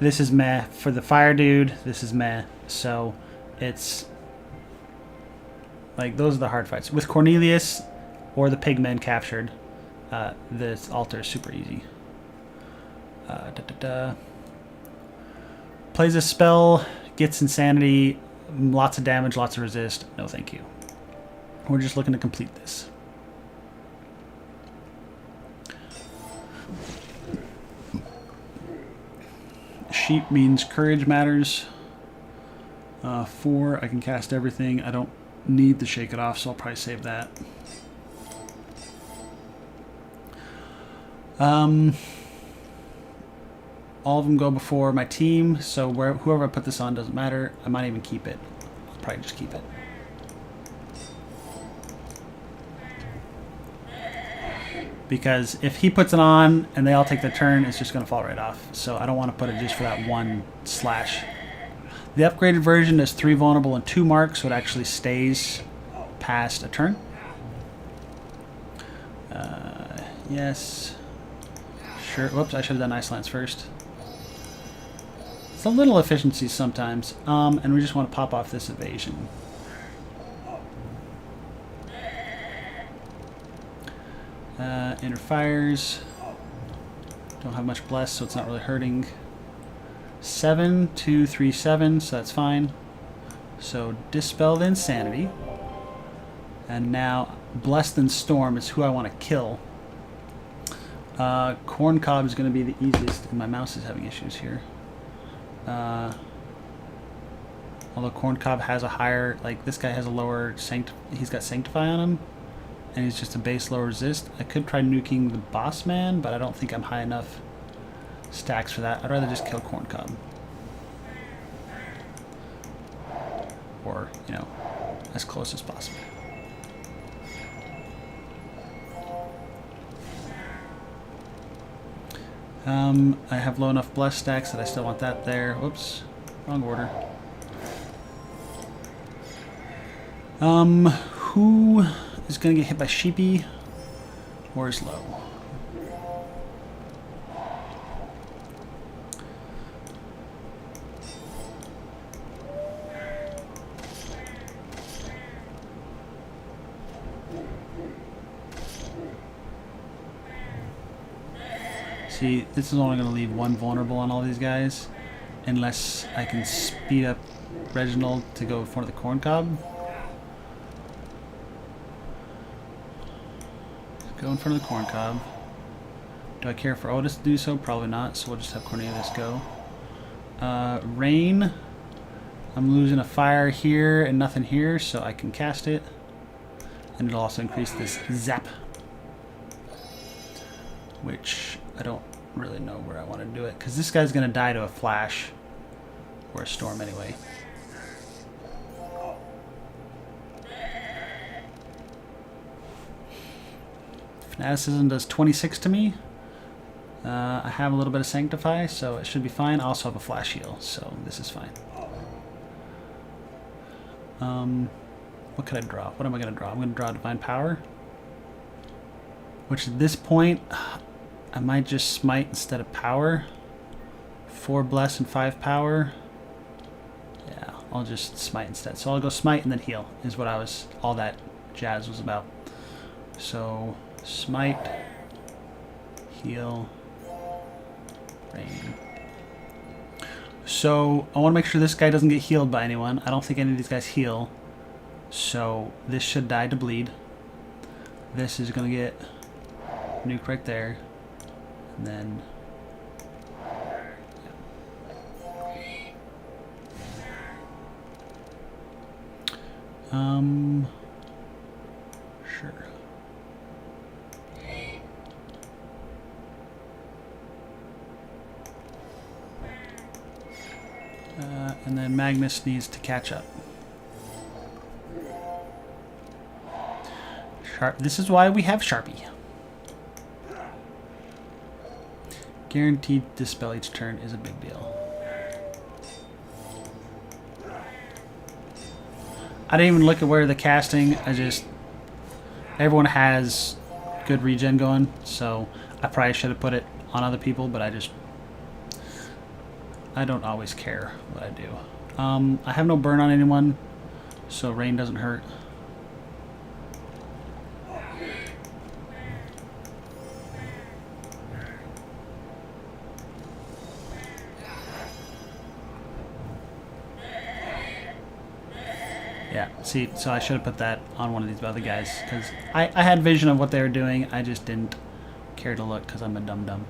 [SPEAKER 1] this is meh. For the fire dude, this is meh. So it's like, those are the hard fights. With Cornelius or the pigmen captured, this altar is super easy. Plays a spell, gets insanity, lots of damage, lots of resist. No thank you. We're just looking to complete this. Sheep means courage matters. 4, I can cast everything. I don't need to shake it off, so I'll probably save that. All of them go before my team, so whoever I put this on doesn't matter. I might even keep it. I'll probably just keep it. Because if he puts it on and they all take their turn, it's just going to fall right off. So I don't want to put it just for that one slash. The upgraded version is 3 vulnerable and 2 marks, so it actually stays past a turn. Yes. Sure. Whoops, I should have done Ice Lance first. It's a little efficiency sometimes. And we just want to pop off this evasion. Inner Fires. Don't have much bless, so it's not really hurting. 7, 2, 3, 7, so that's fine. So Dispel the Insanity. And now Blessed and Storm is who I want to kill. Corn Cob is going to be the easiest, and my mouse is having issues here. Although Corn Cob has a higher, like this guy has a lower, he's got Sanctify on him, and he's just a base low resist. I could try nuking the Boss Man, but I don't think I'm high enough stacks for that. I'd rather just kill Corn Cob. Or, you know, as close as possible. I have low enough bless stacks that I still want that there. Whoops, wrong order. Who is gonna get hit by Sheepy or is low? See, this is only going to leave one vulnerable on all these guys, unless I can speed up Reginald to go in front of the Corn Cob. Go in front of the Corn Cob. Do I care for Otis to do so? Probably not, so we'll just have Cornelius go. Rain. I'm losing a fire here and nothing here, so I can cast it. And it'll also increase this zap, which I don't really know where I want to do it, because this guy's going to die to a flash or a storm anyway. Fanaticism does 26 to me. I have a little bit of Sanctify, so it should be fine. I also have a flash heal, so this is fine. What could I draw? What am I going to draw? I'm going to draw Divine Power, which at this point I might just smite instead of power. 4 bless and 5 power. Yeah, I'll just smite instead. So I'll go smite and then heal is what all that jazz was about. So smite, heal, rain. So I want to make sure this guy doesn't get healed by anyone. I don't think any of these guys heal. So this should die to bleed. This is going to get nuke right there. And then sure. And then Magnus needs to catch up. This is why we have Sharpie. Guaranteed dispel each turn is a big deal. I didn't even look at where the casting. Everyone has good regen going, so I probably should have put it on other people, but I don't always care what I do. I have no burn on anyone, so rain doesn't hurt. Yeah, see, so I should have put that on one of these other guys, because I had vision of what they were doing. I just didn't care to look because I'm a dum-dum.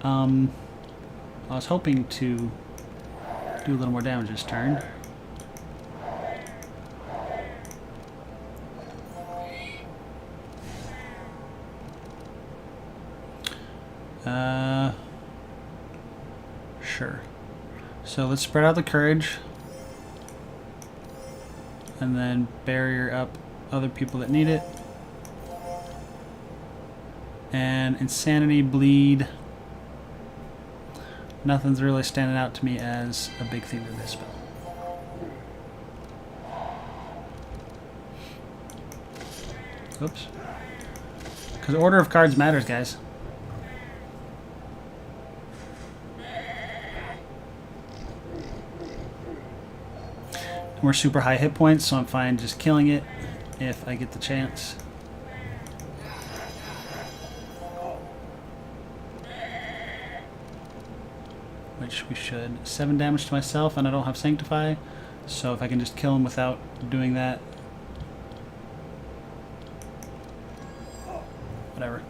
[SPEAKER 1] I was hoping to do a little more damage this turn. Sure. So let's spread out the courage. And then barrier up other people that need it. And insanity, bleed. Nothing's really standing out to me as a big thing with this spell. Oops. Because order of cards matters, guys. We're super high hit points, so I'm fine just killing it if I get the chance. Which we should. 7 damage to myself, and I don't have Sanctify, so if I can just kill him without doing that. whatever.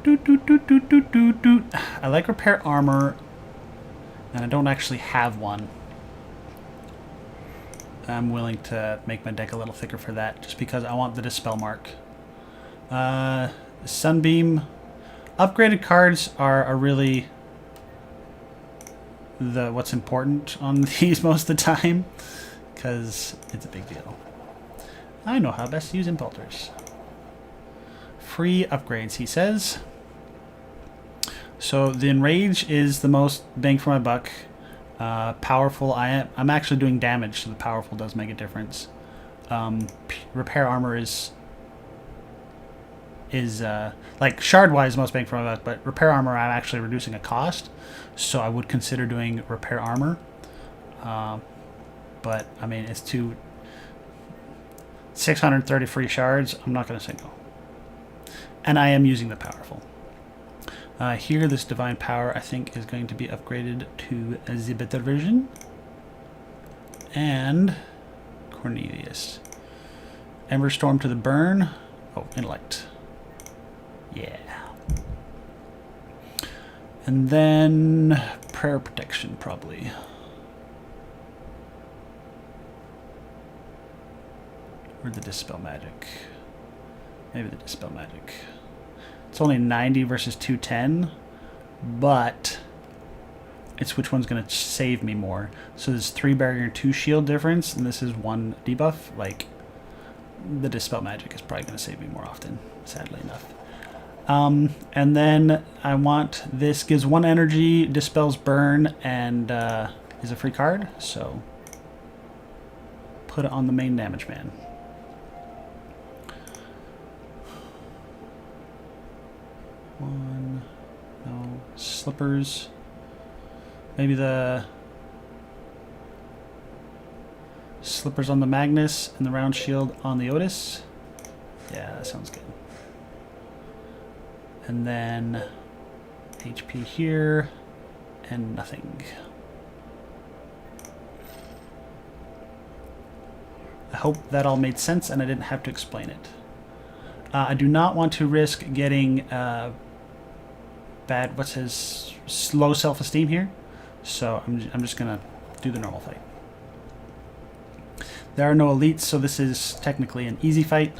[SPEAKER 1] Doot, doot, doot, doot, doot, doot, doot. I like repair armor, and I don't actually have one. I'm willing to make my deck a little thicker for that, just because I want the Dispel Mark. Sunbeam. Upgraded cards are really what's important on these most of the time, because it's a big deal. I know how best to use Impultors. Free upgrades, he says. So the Enrage is the most bang for my buck. Powerful, I'm actually doing damage, so the powerful does make a difference. Repair armor is like shard wise most bang for my buck, but repair armor I'm actually reducing a cost, so I would consider doing repair armor. But I mean, it's 630 free shards. I'm not going to say no. And I am using the powerful. Here, this divine power I think is going to be upgraded to the better version. And Cornelius. Emberstorm to the burn. Oh, intellect. Yeah. And then prayer protection probably. Or the dispel magic. Maybe the dispel magic. It's only 90 versus 210, but it's which one's going to save me more. So there's 3 barrier and 2 shield difference, and this is 1 debuff. Like, the dispel magic is probably going to save me more often, sadly enough. And then I want this gives 1 energy, dispels burn, and is a free card. So put it on the main damage man. No slippers. Maybe the slippers on the Magnus and the round shield on the Otis. Yeah, that sounds good. And then HP here and nothing. I hope that all made sense and I didn't have to explain it. I do not want to risk getting bad, what's his, low self-esteem here. So I'm just going to do the normal fight. There are no elites, so this is technically an easy fight.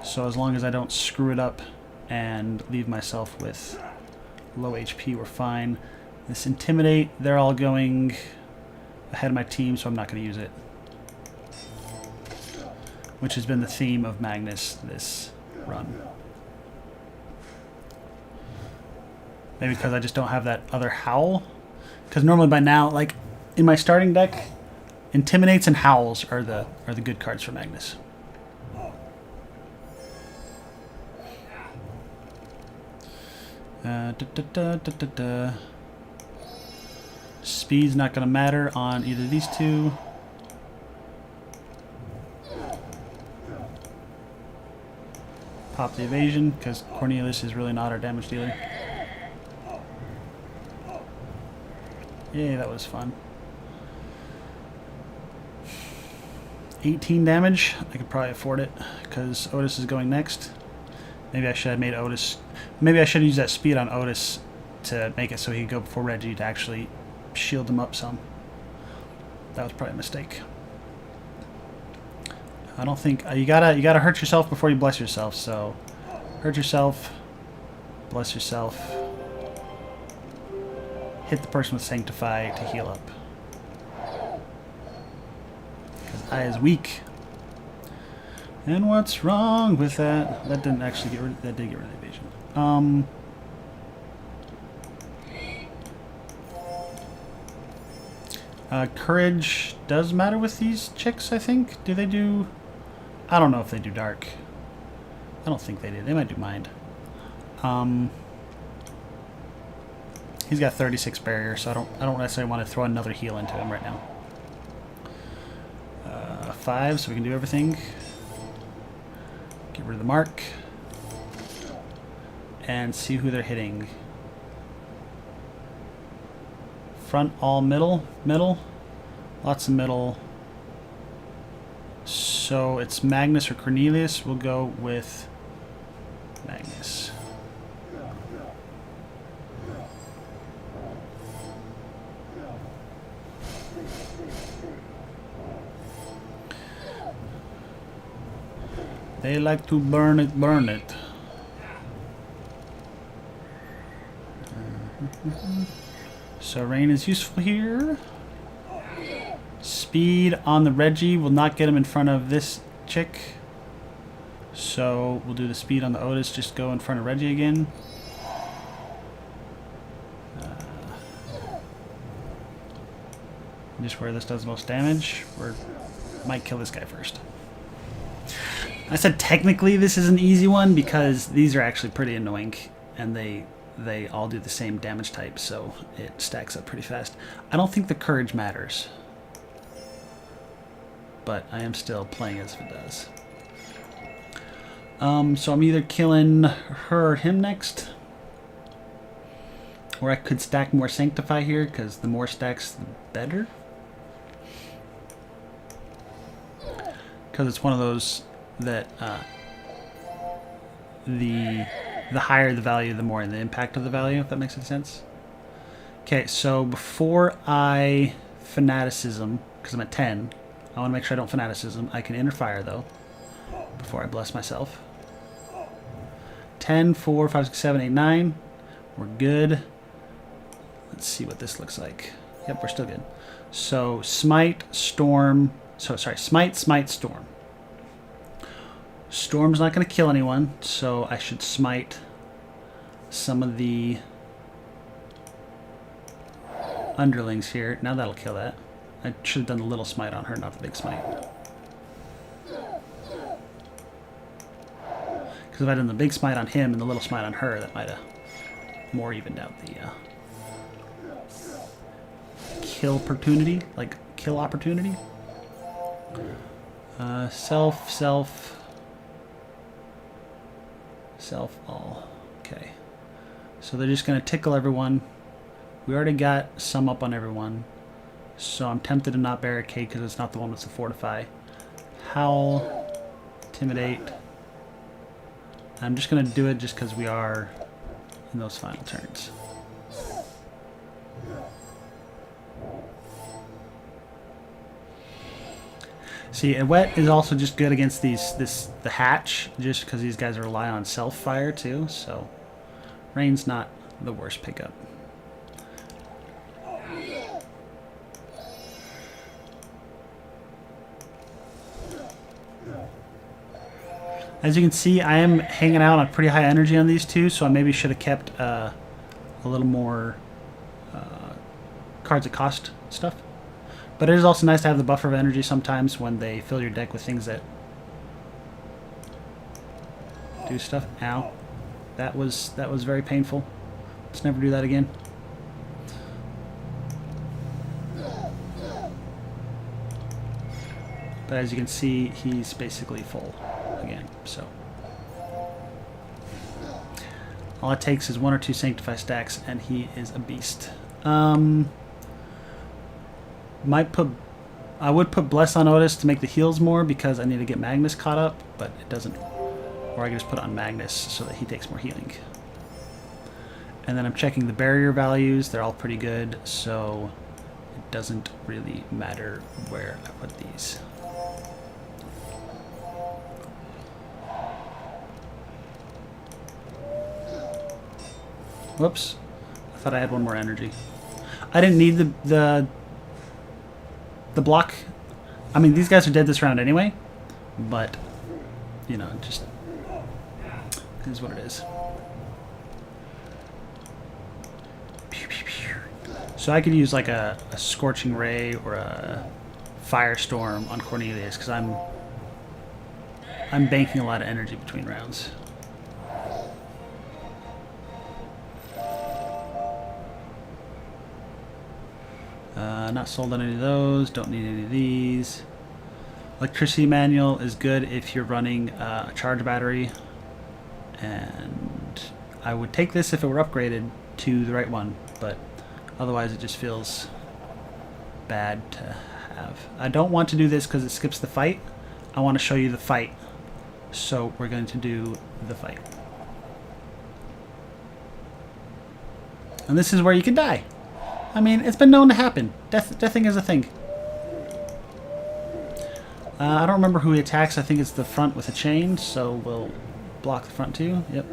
[SPEAKER 1] So as long as I don't screw it up and leave myself with low HP, we're fine. This Intimidate, they're all going ahead of my team, so I'm not going to use it. Which has been the theme of Magnus this run. Maybe because I just don't have that other Howl. Because normally by now, like in my starting deck, Intimidates and Howls are the good cards for Magnus. Speed's not going to matter on either of these two. Pop the evasion, because Cornelius is really not our damage dealer. Yay, that was fun. 18 damage. I could probably afford it, because Otis is going next. Maybe I should have made Otis... Maybe I should have used that speed on Otis to make it so he could go before Reggie to actually shield him up some. That was probably a mistake. I don't think you gotta hurt yourself before you bless yourself. So, hurt yourself, bless yourself, hit the person with Sanctify to heal up. Because I is weak. And what's wrong with that? That didn't actually get rid. That did get rid of the evasion. Courage does matter with these chicks. I think. Do they do? I don't know if they do dark. I don't think they do. They might do mind. He's got 36 barrier, so I don't necessarily want to throw another heal into him right now. 5, so we can do everything. Get rid of the mark. And see who they're hitting. Front, all, middle. Middle. Lots of middle. So it's Magnus or Cornelius. We'll go with Magnus. They like to burn it, burn it. So rain is useful here. Speed on the Reggie will not get him in front of this chick. So we'll do the speed on the Otis, just go in front of Reggie again. Just where this does the most damage. Or might kill this guy first. I said technically this is an easy one because these are actually pretty annoying and they all do the same damage type, so it stacks up pretty fast. I don't think the courage matters, but I am still playing as if it does. So I'm either killing her or him next, or I could stack more Sanctify here because the more stacks the better, because it's one of those that the higher the value, the more the impact of the value, if that makes any sense. Okay, so before I Fanaticism, because I'm at 10, I want to make sure I don't Fanaticism. I can Interfire, though, before I bless myself. 10, 4, 5, 6, 7, 8, 9. We're good. Let's see what this looks like. Yep, we're still good. So Smite, Storm. So, sorry, Smite, Smite, Storm. Storm's not going to kill anyone, so I should smite some of the underlings here. Now that'll kill that. I should have done the little smite on her, not the big smite. Because if I'd done the big smite on him and the little smite on her, that might have more evened out the kill opportunity. Like, kill opportunity. Self, all. Okay. So they're just going to tickle everyone. We already got some up on everyone. So I'm tempted to not barricade because it's not the one that's to fortify. Howl. Intimidate. I'm just going to do it just because we are in those final turns. See, a wet is also just good against the hatch, just because these guys rely on self-fire too, so rain's not the worst pickup. As you can see, I am hanging out on pretty high energy on these two, so I maybe should have kept a little more cards that cost stuff. But it is also nice to have the buffer of energy sometimes when they fill your deck with things that do stuff. Ow. That was very painful. Let's never do that again. But as you can see, he's basically full again. So all it takes is 1 or 2 Sanctify stacks and he is a beast. I would put Bless on Otis to make the heals more because I need to get Magnus caught up, but it doesn't. Or I can just put it on Magnus so that he takes more healing. And then I'm checking the barrier values. They're all pretty good, so it doesn't really matter where I put these. Whoops. I thought I had one more energy. I didn't need the block. I mean, these guys are dead this round anyway, but, you know, just is what it is. So I could use like a Scorching Ray or a Firestorm on Cornelius because I'm banking a lot of energy between rounds. Not sold on any of those. Don't need any of these. Electricity manual is good if you're running a charge battery, and I would take this if it were upgraded to the right one, but otherwise it just feels bad to have. I don't want to do this because it skips the fight. I want to show you the fight. So we're going to do the fight. And this is where you can die. I mean, it's been known to happen. Deathing is a thing. I don't remember who he attacks. I think it's the front with a chain, so we'll block the front too. Yep.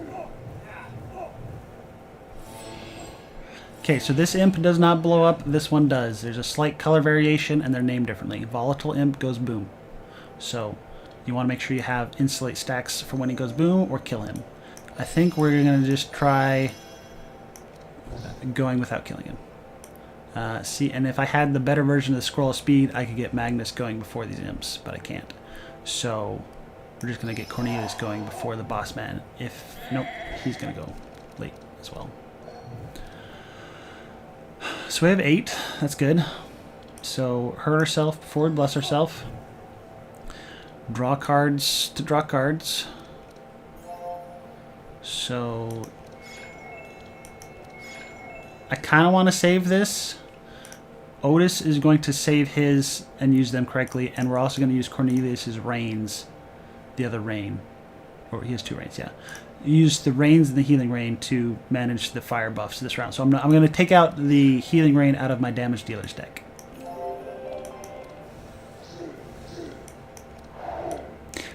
[SPEAKER 1] Okay, so this imp does not blow up. This one does. There's a slight color variation, and they're named differently. Volatile imp goes boom. So you want to make sure you have insulate stacks for when he goes boom or kill him. I think we're going to just try going without killing him. See, and if I had the better version of the Scroll of Speed, I could get Magnus going before these imps, but I can't. So we're just going to get Cornelius going before the boss man. If, nope, he's going to go late as well. So we have 8. That's good. So hurt herself before we bless herself. Draw cards to draw cards. So I kind of want to save this. Otis is going to save his and use them correctly, and we're also going to use Cornelius's Rains, the other rain. Or he has 2 rains, yeah. Use the rains and the healing rain to manage the fire buffs this round. So I'm going to take out the healing rain out of my damage dealer's deck.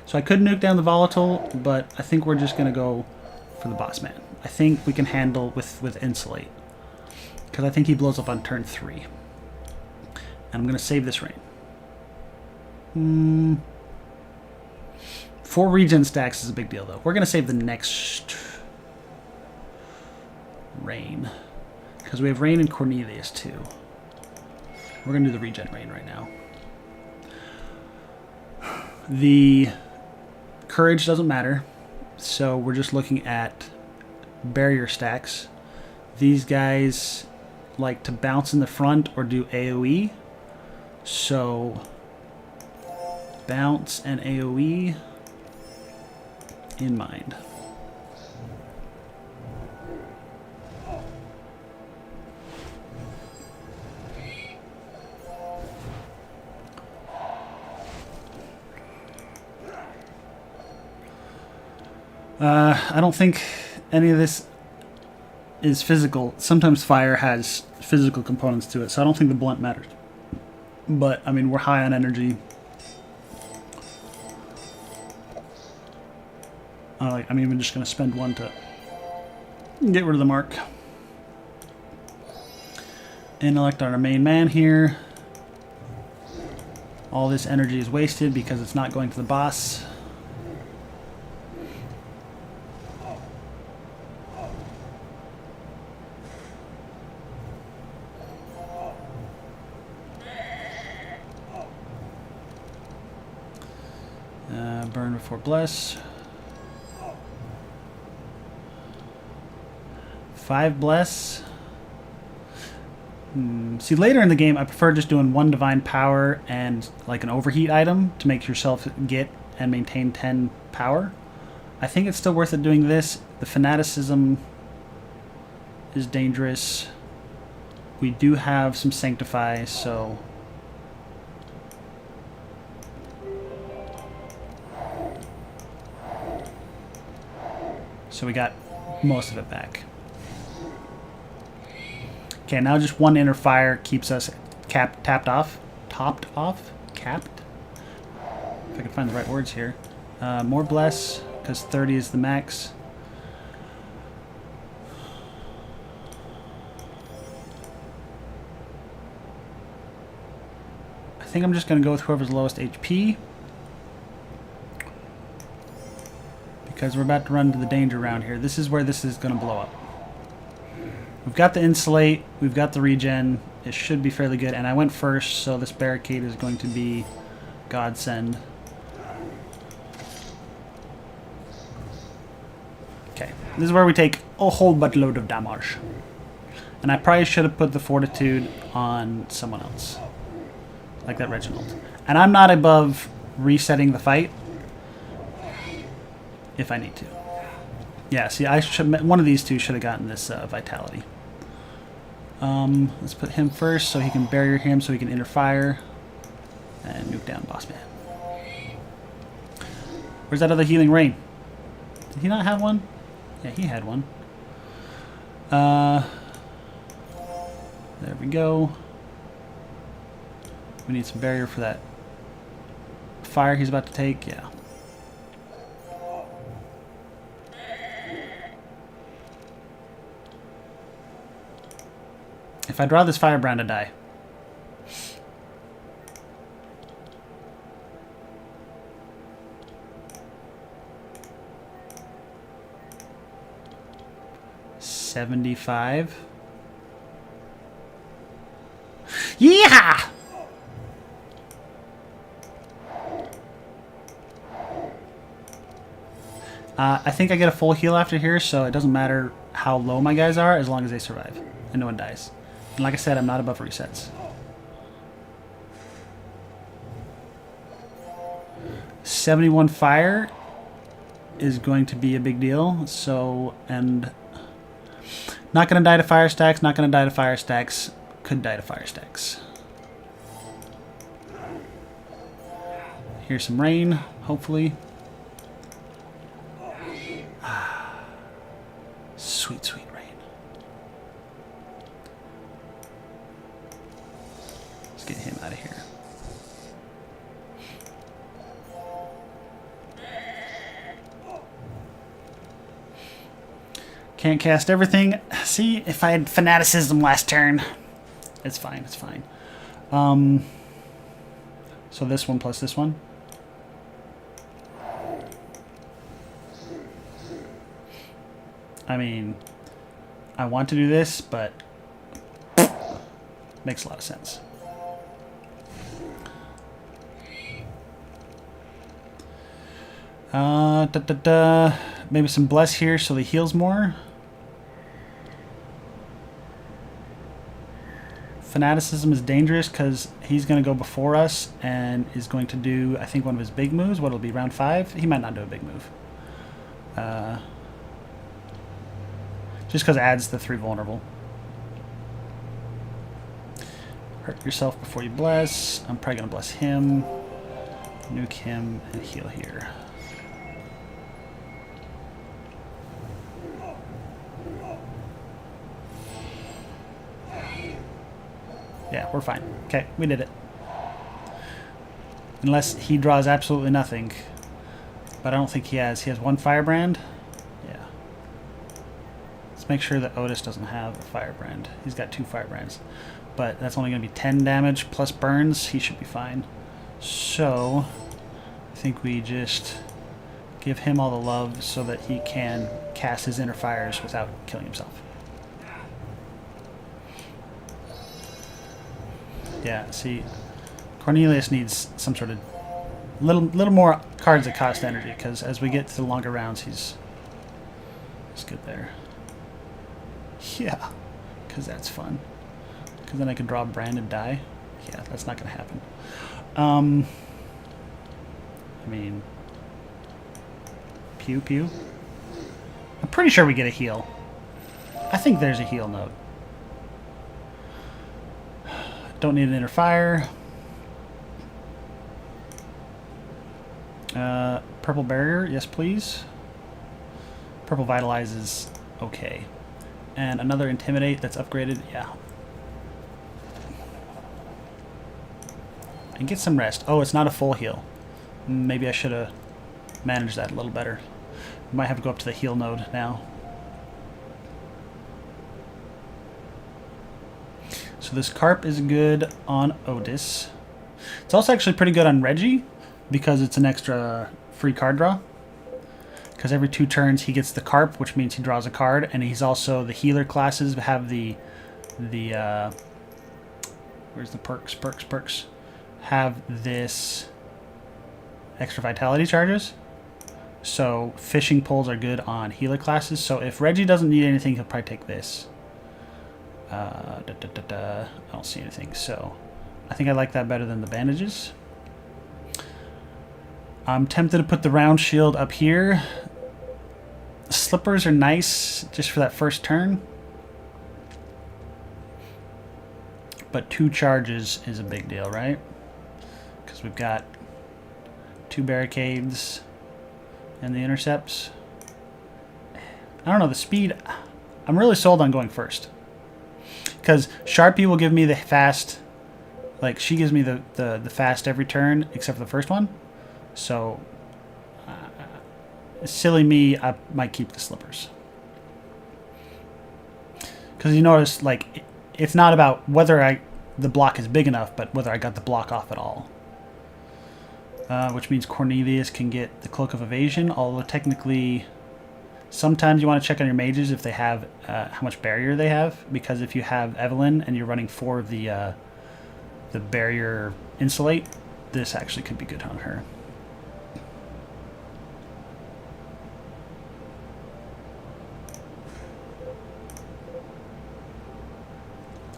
[SPEAKER 1] So I could nuke down the volatile, but I think we're just going to go for the boss man. I think we can handle with insulate, because I think he blows up on turn 3. And I'm going to save this rain. 4 regen stacks is a big deal, though. We're going to save the next rain, because we have rain in Cornelius, too. We're going to do the regen rain right now. The courage doesn't matter, so we're just looking at barrier stacks. These guys like to bounce in the front or do AoE. So bounce and AoE in mind. I don't think any of this is physical. Sometimes fire has physical components to it, so I don't think the blunt matters. But, I mean, we're high on energy. I'm even just going to spend 1 to get rid of the mark. Intellect our main man here. All this energy is wasted because it's not going to the boss. Burn before bless. 5 bless. See, later in the game, I prefer just doing 1 divine power and like an overheat item to make yourself get and maintain 10 power. I think it's still worth it doing this. The fanaticism is dangerous. We do have some sanctify, so we got most of it back. Okay, now just 1 inner fire keeps us topped off. Capped? If I can find the right words here. More bless, because 30 is the max. I think I'm just going to go with whoever's lowest HP, because we're about to run into the danger round here. This is where this is going to blow up. We've got the insulate, we've got the regen. It should be fairly good, and I went first, so this barricade is going to be godsend. Okay, this is where we take a whole buttload of damage. And I probably should have put the fortitude on someone else, like that Reginald. And I'm not above resetting the fight if I need to. Yeah, see, one of these two should have gotten this vitality. Let's put him first so he can barrier him, so he can interfire and nuke down boss man. Where's that other healing rain? Did he not have one? Yeah, he had one. There we go. We need some barrier for that fire he's about to take. Yeah. If I draw this firebrand, I die. $75. Yeah! I think I get a full heal after here, so it doesn't matter how low my guys are as long as they survive and no one dies. And like I said, I'm not above resets. $71 fire is going to be a big deal. So, and not going to die to fire stacks, not going to die to fire stacks, could die to fire stacks. Here's some rain, hopefully. Sweet, sweet rain. Let's get him out of here. Can't cast everything. See, if I had fanaticism last turn, it's fine, it's fine. So this one plus this one. I mean, I want to do this, but makes a lot of sense. Maybe some bless here so he heals more. Fanaticism is dangerous because he's going to go before us and is going to do, I think, one of his big moves. What, it'll be round 5? He might not do a big move. Just because it adds the 3 vulnerable. Hurt yourself before you bless. I'm probably going to bless him. Nuke him and heal here. Yeah, we're fine. Okay, we did it. Unless he draws absolutely nothing. But I don't think he has. He has 1 firebrand. Yeah. Let's make sure that Otis doesn't have a firebrand. He's got 2 firebrands. But that's only going to be 10 damage plus burns. He should be fine. So, I think we just give him all the love so that he can cast his inner fires without killing himself. Yeah, see, Cornelius needs some sort of little more cards that cost energy, because as we get to the longer rounds, he's good there. Yeah, because that's fun. Because then I can draw a brand and die. Yeah, that's not going to happen. I mean, pew pew. I'm pretty sure we get a heal. I think there's a heal node. Don't need an inner fire. Purple barrier, yes please. Purple vitalize is okay. And another intimidate that's upgraded, yeah. And get some rest. Oh, it's not a full heal. Maybe I should have managed that a little better. We might have to go up to the heal node now. So this carp is good on Otis. It's also actually pretty good on Reggie because it's an extra free card draw. Because every 2 turns he gets the carp, which means he draws a card, and he's also the healer classes have the where's the perks? Have this extra vitality charges. So fishing poles are good on healer classes. So if Reggie doesn't need anything, he'll probably take this. I don't see anything, so I think I like that better than the bandages. I'm tempted to put the round shield up here. Slippers are nice just for that first turn, but 2 charges is a big deal, right? Because we've got 2 barricades. And the intercepts. I don't know, the speed. I'm really sold on going first. Because Sharpie will give me the fast. Like, she gives me the fast every turn, except for the first one. So, silly me, I might keep the slippers. Because you notice, like, it's not about whether the block is big enough, but whether I got the block off at all. Which means Cornelius can get the Cloak of Evasion, although technically sometimes you want to check on your mages if they have how much barrier they have, because if you have Evelyn and you're running 4 of the barrier insulate, this actually could be good on her.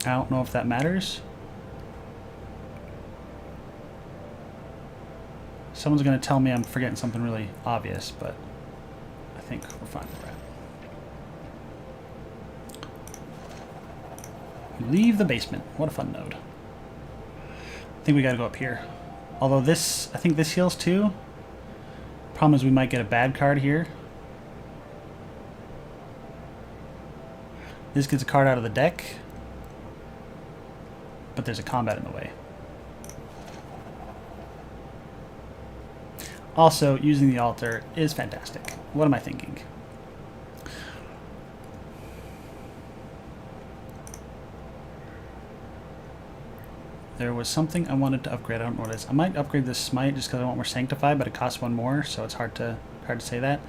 [SPEAKER 1] I don't know if that matters. Someone's going to tell me I'm forgetting something really obvious, but I think we're fine with that. Leave the basement. What a fun node. I think we got to go up here. Although this, I think this heals too. Problem is we might get a bad card here. This gets a card out of the deck. But there's a combat in the way. Also, using the altar is fantastic. What am I thinking? There was something I wanted to upgrade. I don't know what it is. I might upgrade this smite just because I want more sanctify, but it costs 1 more, so it's hard to say that.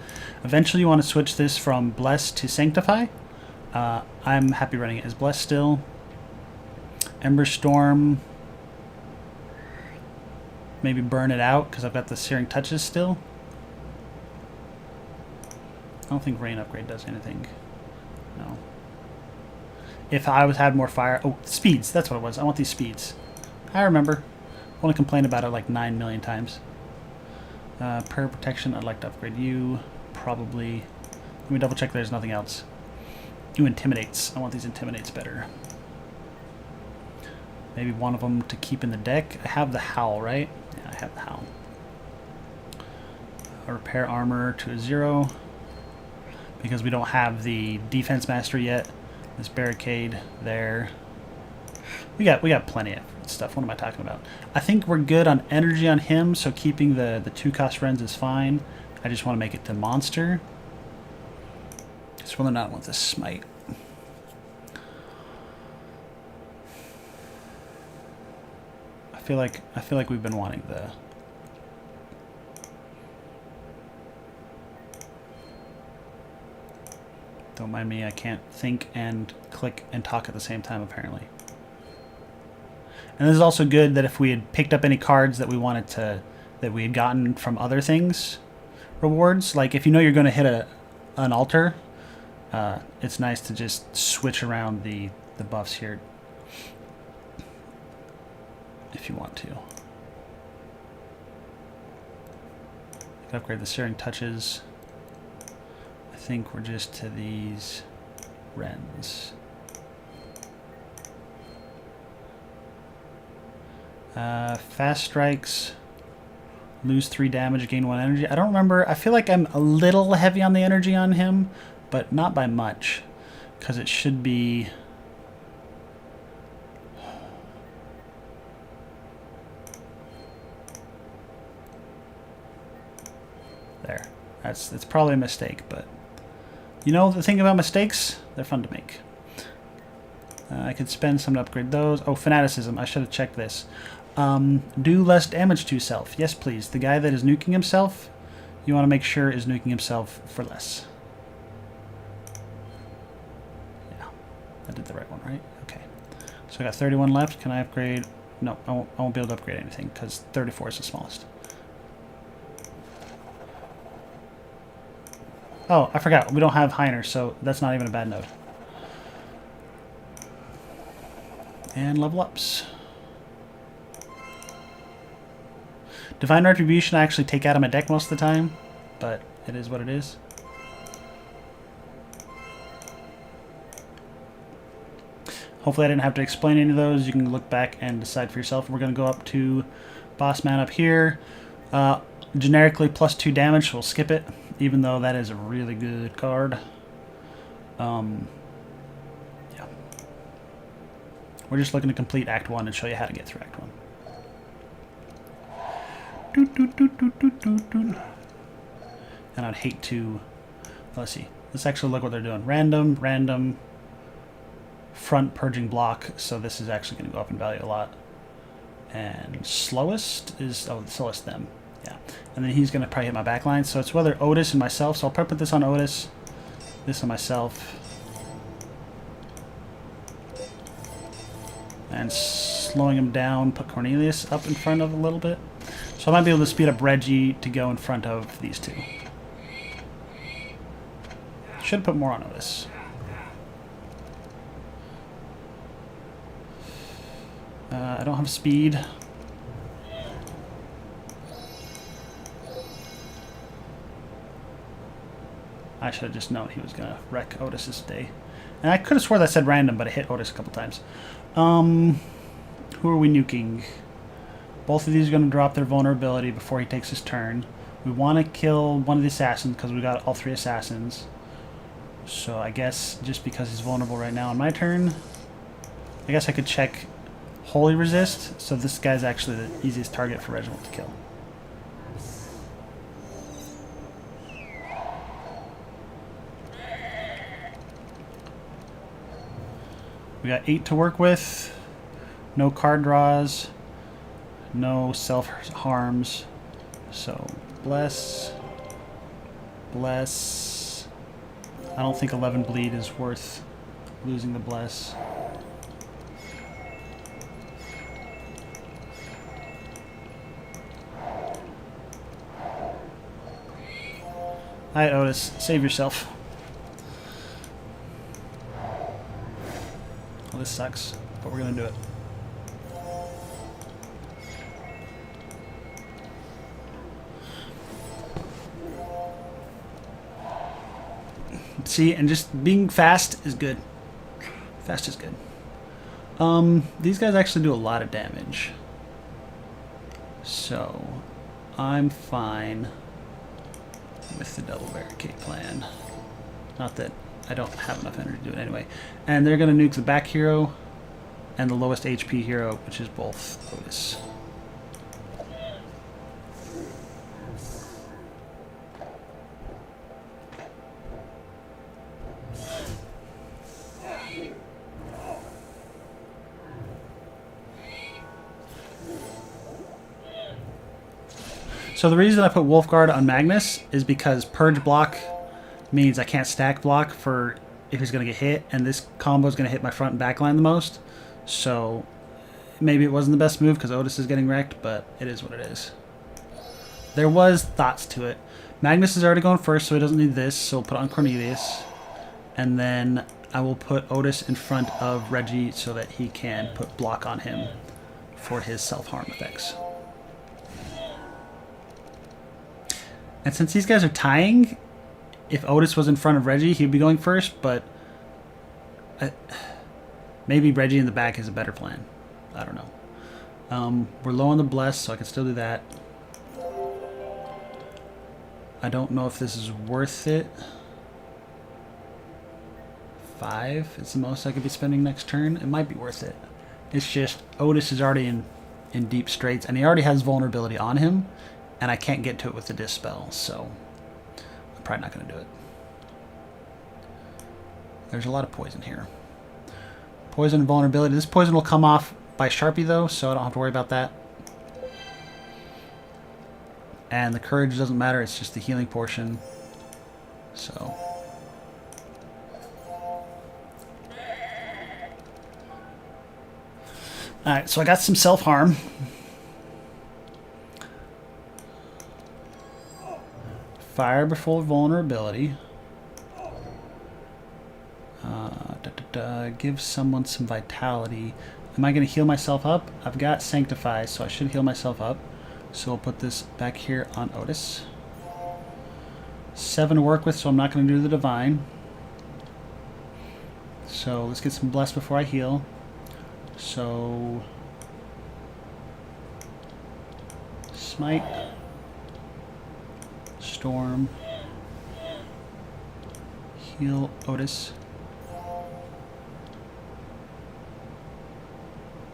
[SPEAKER 1] Eventually, you want to switch this from bless to sanctify. I'm happy running it as bless still. Ember Storm. Maybe burn it out because I've got the Searing Touches still. I don't think Rain upgrade does anything. No. If I had more fire... Oh, speeds. That's what it was. I want these speeds. I remember. I only complained about it like 9 million times. Prayer Protection. I'd like to upgrade you. Probably. Let me double check there's nothing else. Ooh, Intimidates. I want these Intimidates better. Maybe one of them to keep in the deck. I have the Howl, right? Yeah, I have the Howl. I'll repair armor to a 0 because we don't have the defense master yet. This barricade there. We got plenty of stuff. What am I talking about? I think we're good on energy on him, so keeping the 2-cost Rens is fine. I just want to make it to monster. Just whether or not I want this smite. I feel like we've been wanting the... Don't mind me, I can't think and click and talk at the same time, apparently. And this is also good that if we had picked up any cards that we wanted to... that we had gotten from other things, rewards, like if you know you're going to hit an altar, it's nice to just switch around the buffs here. If you want to. You can upgrade the Searing Touches. I think we're just to these Rens. Fast Strikes. Lose 3 damage, gain 1 energy. I don't remember. I feel like I'm a little heavy on the energy on him, but not by much. Because it should be... There. That's probably a mistake, but you know the thing about mistakes? They're fun to make. I could spend some to upgrade those. Oh, Fanaticism. I should have checked this. Do less damage to yourself. Yes, please. The guy that is nuking himself, you want to make sure is nuking himself for less. Yeah. I did the right one, right? Okay. So I got 31 left. Can I upgrade? No, I won't be able to upgrade anything because 34 is the smallest. Oh, I forgot. We don't have Heiner, so that's not even a bad node. And level ups. Divine Retribution I actually take out of my deck most of the time, but it is what it is. Hopefully I didn't have to explain any of those. You can look back and decide for yourself. We're going to go up to Boss Man up here. generically +2 damage, so we'll skip it, even though that is a really good card. Yeah. We're just looking to complete Act 1 and show you how to get through Act 1. And I'd hate to... Let's see. Let's actually look what they're doing. Random, random, front purging block, so this is actually going to go up in value a lot. And slowest is... Oh, the slowest them. Yeah. And then he's going to probably hit my back line, so it's whether Otis and myself, so I'll probably put this on Otis, this on myself. And slowing him down, put Cornelius up in front of a little bit. So I might be able to speed up Reggie to go in front of these two. Should put more on Otis. I don't have speed. I should have just known he was going to wreck Otis's day. And I could have swore that said random, but I hit Otis a couple times. Who are we nuking? Both of these are going to drop their vulnerability before he takes his turn. We want to kill one of the assassins because we got all 3 assassins. So I guess just because he's vulnerable right now on my turn, I guess I could check Holy Resist. So this guy's actually the easiest target for Reginald to kill. We got 8 to work with. No card draws. No self-harms. So, bless. Bless. I don't think 11 bleed is worth losing the bless. Alright, Otis. Save yourself. Well, this sucks, but we're going to do it. See, and just being fast is good. Fast is good. These guys actually do a lot of damage. So, I'm fine with the double barricade plan. Not that I don't have enough energy to do it anyway. And they're going to nuke the back hero and the lowest HP hero, which is both Otis. So the reason I put Wolfguard on Magnus is because Purge block means I can't stack block for if he's going to get hit, and this combo is going to hit my front and back line the most. So maybe it wasn't the best move because Otis is getting wrecked, but it is what it is. There was thoughts to it. Magnus is already going first, so he doesn't need this, so we'll put on Cornelius. And then I will put Otis in front of Reggie so that he can put block on him for his self-harm effects. And since these guys are tying, if Otis was in front of Reggie, he'd be going first, but maybe Reggie in the back is a better plan. I don't know. We're low on the bless, so I can still do that. I don't know if this is worth it. 5 is the most I could be spending next turn. It might be worth it. It's just Otis is already in deep straits, and he already has vulnerability on him, and I can't get to it with the Dispel, so I'm probably not going to do it. There's a lot of poison here. Poison and vulnerability. This poison will come off by Sharpie, though, so I don't have to worry about that. And the courage doesn't matter, it's just the healing portion. So... Alright, so I got some self-harm. Fire before vulnerability. Give someone some vitality. Am I going to heal myself up? I've got Sanctify, so I should heal myself up. So we'll put this back here on Otis. 7 to work with, so I'm not going to do the Divine. So let's get some Bless before I heal. So... Smite. Storm. Heal Otis.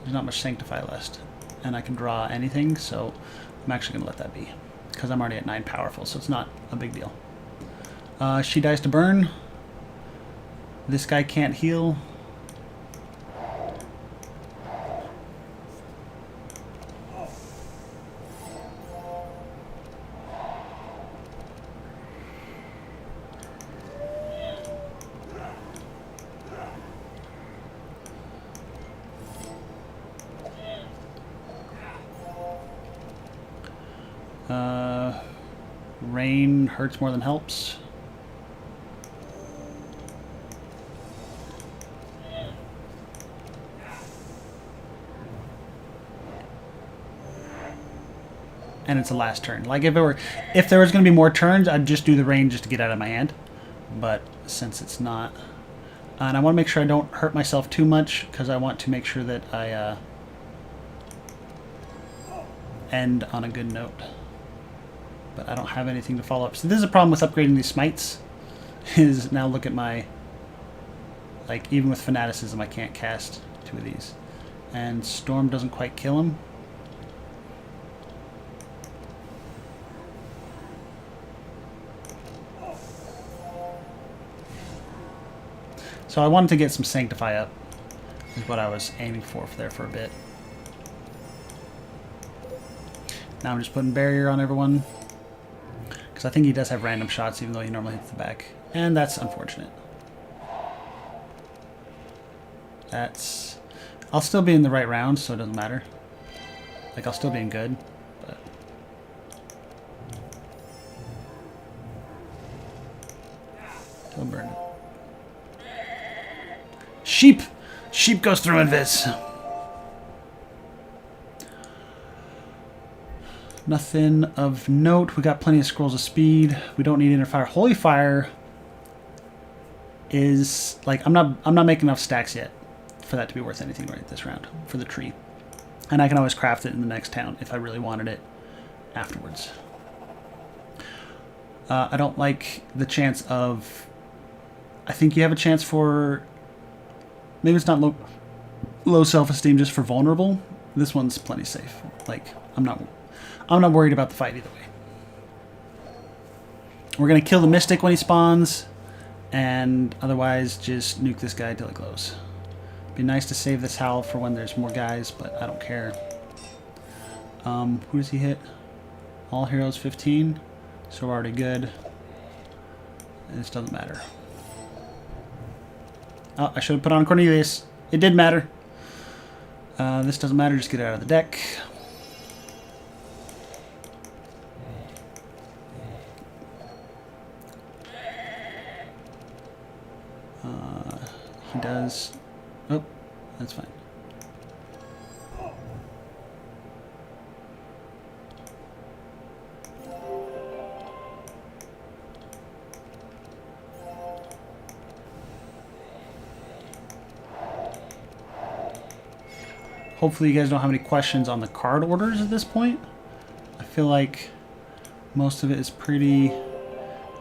[SPEAKER 1] There's not much Sanctify left. And I can draw anything, so I'm actually going to let that be. Because I'm already at 9 powerful, so it's not a big deal. She dies to burn. This guy can't heal. Rain hurts more than helps. And it's the last turn. Like if there was going to be more turns, I'd just do the rain just to get out of my hand. But since it's not, and I want to make sure I don't hurt myself too much because I want to make sure that I end on a good note. But I don't have anything to follow up. So this is a problem with upgrading these smites. Is now look at my, like even with fanaticism I can't cast 2 of these. And Storm doesn't quite kill him. So I wanted to get some Sanctify up, is what I was aiming for there for a bit. Now I'm just putting Barrier on everyone. Because I think he does have random shots, even though he normally hits the back. And that's unfortunate. That's... I'll still be in the right round, so it doesn't matter. Like, I'll still be in good, but... Don't burn it. Sheep! Sheep goes through Invis. Nothing of note. We got plenty of scrolls of speed. We don't need inner fire. Holy fire is like I'm not making enough stacks yet for that to be worth anything right this round for the tree. And I can always craft it in the next town if I really wanted it afterwards. I don't like the chance of... I think you have a chance for... Maybe it's not low self-esteem just for vulnerable. This one's plenty safe. Like, I'm not worried about the fight either way. We're going to kill the Mystic when he spawns, and otherwise just nuke this guy till it glows. Be nice to save this Howl for when there's more guys, but I don't care. Who does he hit? All heroes 15, so we're already good. And this doesn't matter. Oh, I should have put on Cornelius. It did matter. This doesn't matter, just get it out of the deck. He does... Oh, that's fine. Hopefully you guys don't have any questions on the card orders at this point. I feel like most of it is pretty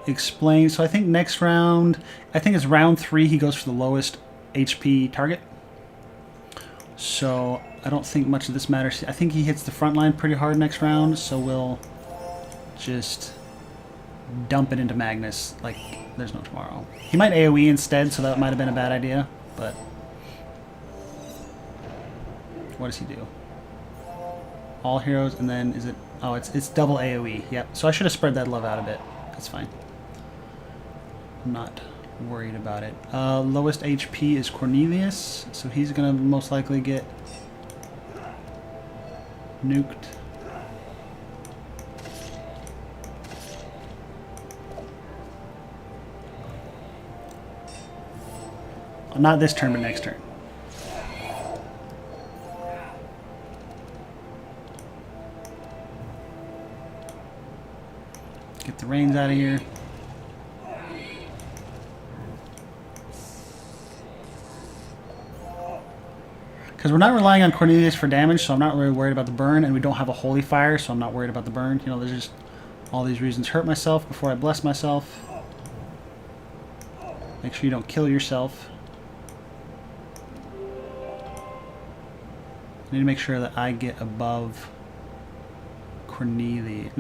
[SPEAKER 1] explained. So I think next round, I think it's round 3, he goes for the lowest HP target. So I don't think much of this matters. I think he hits the front line pretty hard next round, so we'll just dump it into Magnus like there's no tomorrow. He might AoE instead, so that might have been a bad idea, but... What does he do? All heroes, and then is it... Oh, it's double AoE. Yep. So I should have spread that love out a bit. That's fine. I'm not worried about it. Lowest HP is Cornelius, so he's going to most likely get nuked. Not this turn, but next turn. Get the reins out of here. Because we're not relying on Cornelius for damage, so I'm not really worried about the burn, and we don't have a Holy Fire, so I'm not worried about the burn. You know, there's just all these reasons hurt myself before I bless myself. Make sure you don't kill yourself. I need to make sure that I get above Cornelius.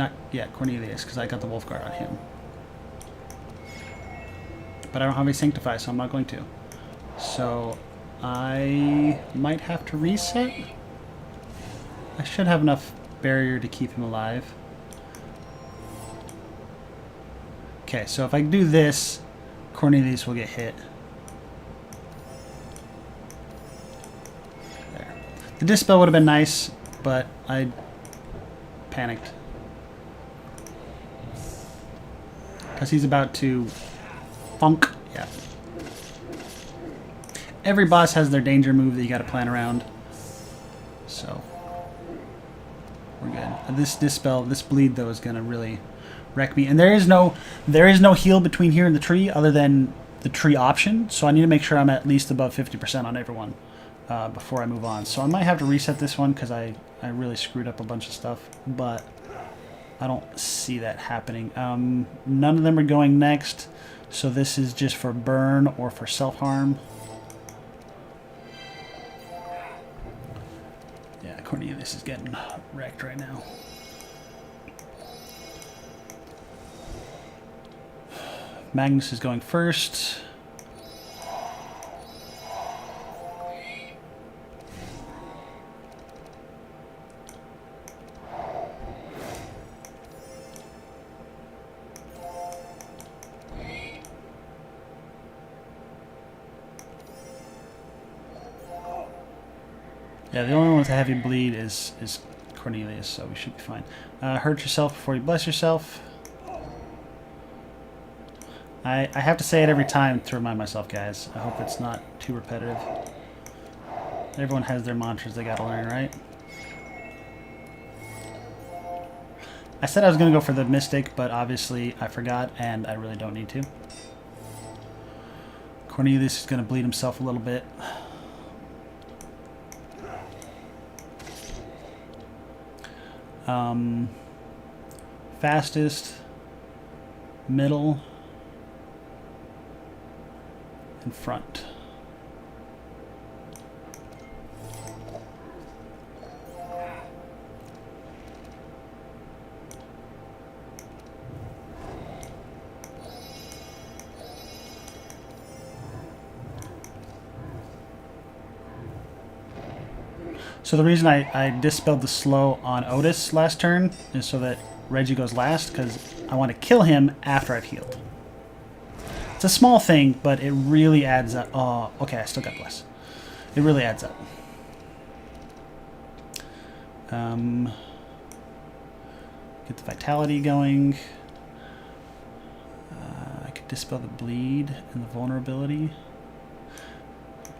[SPEAKER 1] Cornelius, because I got the wolf guard on him. But I don't have any Sanctify, so I'm not going to. So I might have to reset. I should have enough barrier to keep him alive. Okay, so if I do this, Cornelius will get hit. There. The Dispel would have been nice, but I panicked. Because he's about to funk. Yeah. Every boss has their danger move that you got to plan around. So we're good. This Dispel, this bleed though, is gonna really wreck me. And there is no heal between here and the tree other than the tree option. So I need to make sure I'm at least above 50% on everyone before I move on. So I might have to reset this one because I really screwed up a bunch of stuff. But I don't see that happening. None of them are going next. So this is just for burn or for self-harm. Yeah, Cornelius is getting wrecked right now. Magnus is going first. Yeah, the only one with a heavy bleed is Cornelius, so we should be fine. Hurt yourself before you bless yourself. I have to say it every time to remind myself, guys. I hope it's not too repetitive. Everyone has their mantras they gotta learn, right? I said I was gonna go for the Mystic, but obviously I forgot, and I really don't need to. Cornelius is gonna bleed himself a little bit. Fastest, middle, and front. So the reason I dispelled the slow on Otis last turn is so that Reggie goes last, because I want to kill him after I've healed. It's a small thing, but it really adds up. Oh, okay, I still got Bless. It really adds up. Get the Vitality going. I could dispel the bleed and the vulnerability.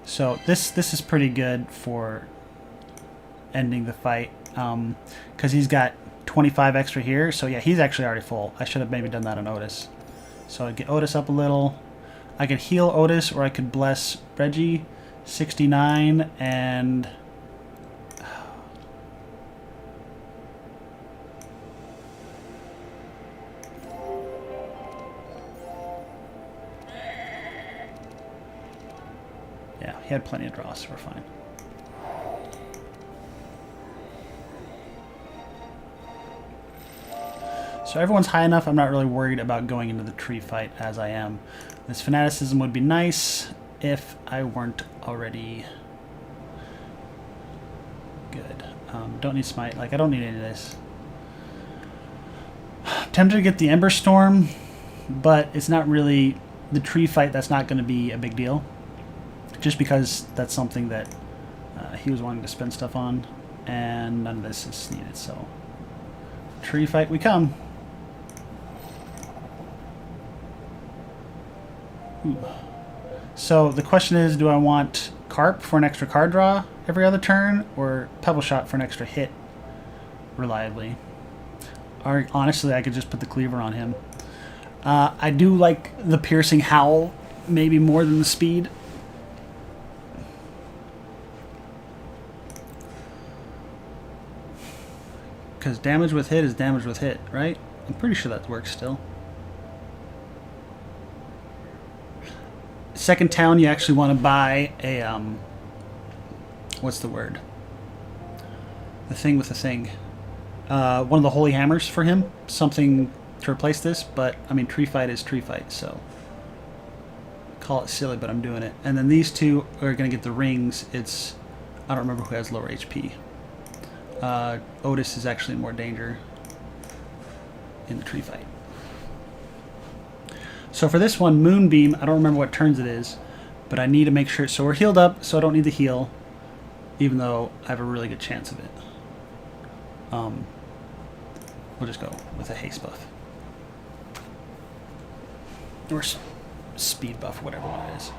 [SPEAKER 1] So this is pretty good for ending the fight, because he's got 25 extra here. So yeah, he's actually already full. I should have maybe done that on Otis. So I'd get Otis up a little. I could heal Otis, or I could bless Reggie. 69 and... yeah, he had plenty of draws, so we're fine. So everyone's high enough, I'm not really worried about going into the tree fight as I am. This fanaticism would be nice if I weren't already good. Don't need smite, like I don't need any of this. I'm tempted to get the Ember Storm, but it's not really the tree fight. That's not going to be a big deal, just because that's something that he was wanting to spend stuff on, and none of this is needed. So tree fight we come. Ooh. So the question is, do I want Carp for an extra card draw every other turn, or Pebble Shot for an extra hit reliably? Or honestly, I could just put the Cleaver on him. I do like the Piercing Howl maybe more than the speed. Because damage with hit is damage with hit, right? I'm pretty sure that works still. Second town, you actually want to buy a, what's the word? The thing with the thing. One of the holy hammers for him. Something to replace this, but, I mean, tree fight is tree fight, so... Call it silly, but I'm doing it. And then these two are going to get the rings. It's... I don't remember who has lower HP. Otis is actually in more danger in the tree fight. So for this one, Moonbeam, I don't remember what turns it is, but I need to make sure... So we're healed up, so I don't need to heal, even though I have a really good chance of it. We'll just go with a haste buff. Or speed buff, whatever one it is.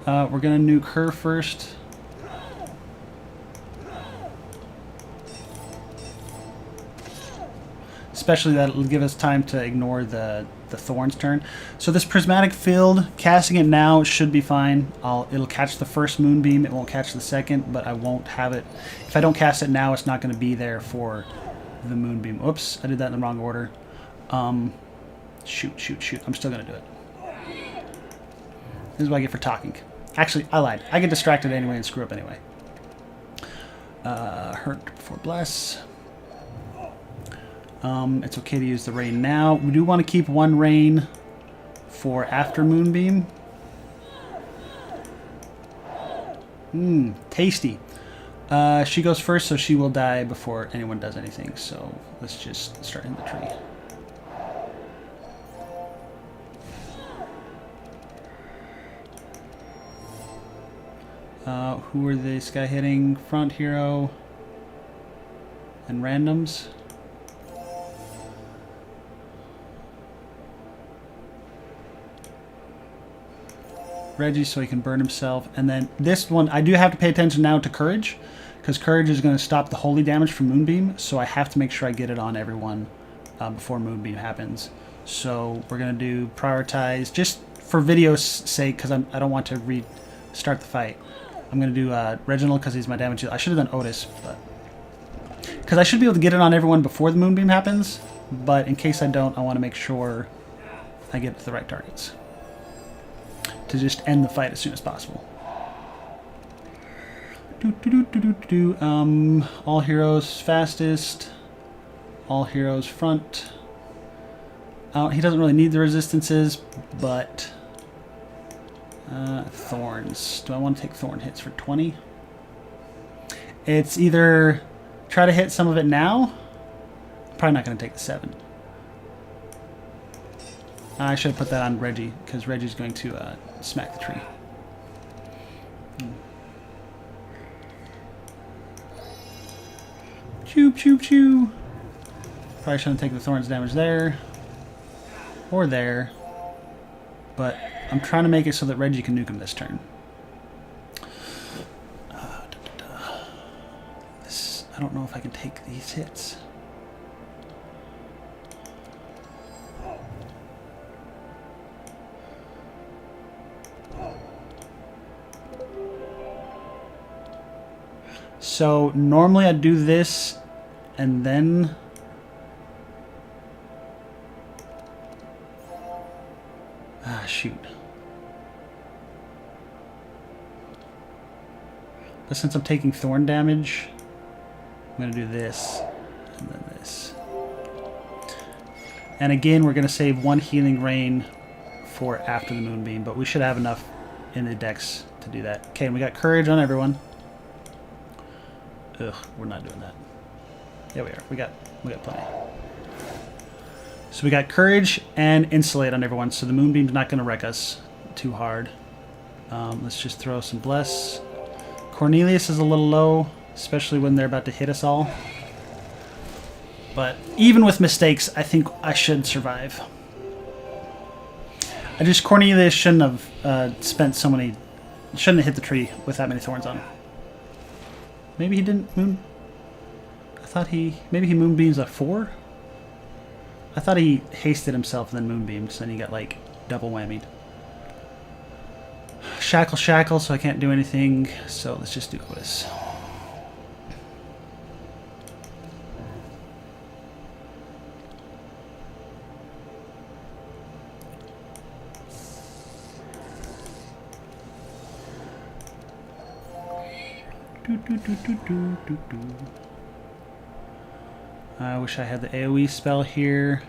[SPEAKER 1] We're going to nuke her first. Especially that'll give us time to ignore the Thorn's turn. So this Prismatic Field, casting it now should be fine. It'll catch the first Moonbeam, it won't catch the second, but I won't have it. If I don't cast it now, it's not going to be there for the Moonbeam. Oops, I did that in the wrong order. Shoot. I'm still going to do it. This is what I get for talking. Actually, I lied. I get distracted anyway and screw up anyway. Hurt before bless. It's okay to use the rain now. We do want to keep one rain for after Moonbeam. Tasty. She goes first, so she will die before anyone does anything. So let's just start in the tree. Who are this guy hitting? Front hero and randoms. Reggie, so he can burn himself. And then this one, I do have to pay attention now to Courage, because Courage is going to stop the holy damage from Moonbeam, so I have to make sure I get it on everyone before Moonbeam happens. So we're going to do prioritize, just for video's sake, because I don't want to restart the fight. I'm going to do Reginald, because he's my damage. I should have done Otis, but because I should be able to get it on everyone before the Moonbeam happens, but in case I don't, I want to make sure I get the right targets to just end the fight as soon as possible. All heroes fastest. All heroes front. He doesn't really need the resistances, but thorns. Do I want to take thorn hits for 20? It's either try to hit some of it now. I'm probably not going to take the 7. I should have put that on Reggie, because Reggie's going to smack the tree. Chew. Probably shouldn't take the thorns damage there. Or there. But I'm trying to make it so that Reggie can nuke him this turn. I don't know if I can take these hits. So normally I'd do this and then shoot. But since I'm taking thorn damage, I'm going to do this and then this. And again, we're going to save one healing rain for after the Moonbeam, but we should have enough in the decks to do that. Okay, and we got Courage on everyone. Ugh, we're not doing that. Yeah, we are. We got plenty. So we got Courage and Insulate on everyone, so the Moonbeam's not going to wreck us too hard. Let's just throw some Bless. Cornelius is a little low, especially when they're about to hit us all. But even with mistakes, I think I should survive. Cornelius shouldn't have spent so many... Shouldn't have hit the tree with that many thorns on him. Maybe he didn't maybe he Moonbeams at 4? I thought he hasted himself and then Moonbeamed, so then he got like double whammied. Shackle, so I can't do anything, so let's just do Otis. I wish I had the AoE spell here.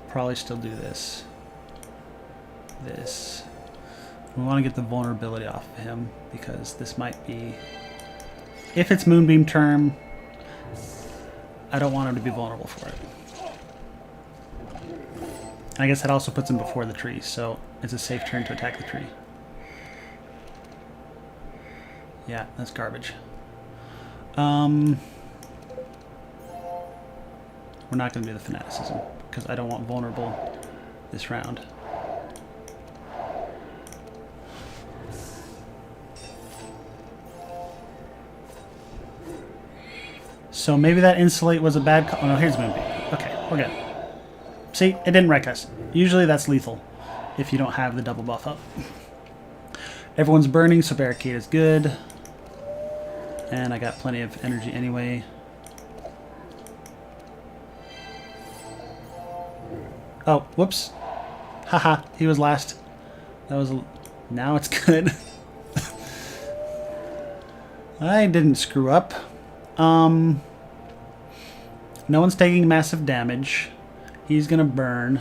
[SPEAKER 1] Probably still do this. This. We want to get the vulnerability off of him because this might be... If it's Moonbeam term, I don't want him to be vulnerable for it. I guess that also puts him before the tree, so it's a safe turn to attack the tree. Yeah, that's garbage. We're not going to do the fanaticism because I don't want vulnerable this round. So maybe that insulate was a bad call. Oh no, here's Moonbeam. Okay, we're good. See, it didn't wreck us. Usually that's lethal if you don't have the double buff up. Everyone's burning, so barricade is good. And I got plenty of energy anyway. Oh, whoops. Haha, he was last. That was... Now it's good. I didn't screw up. No one's taking massive damage. He's gonna burn.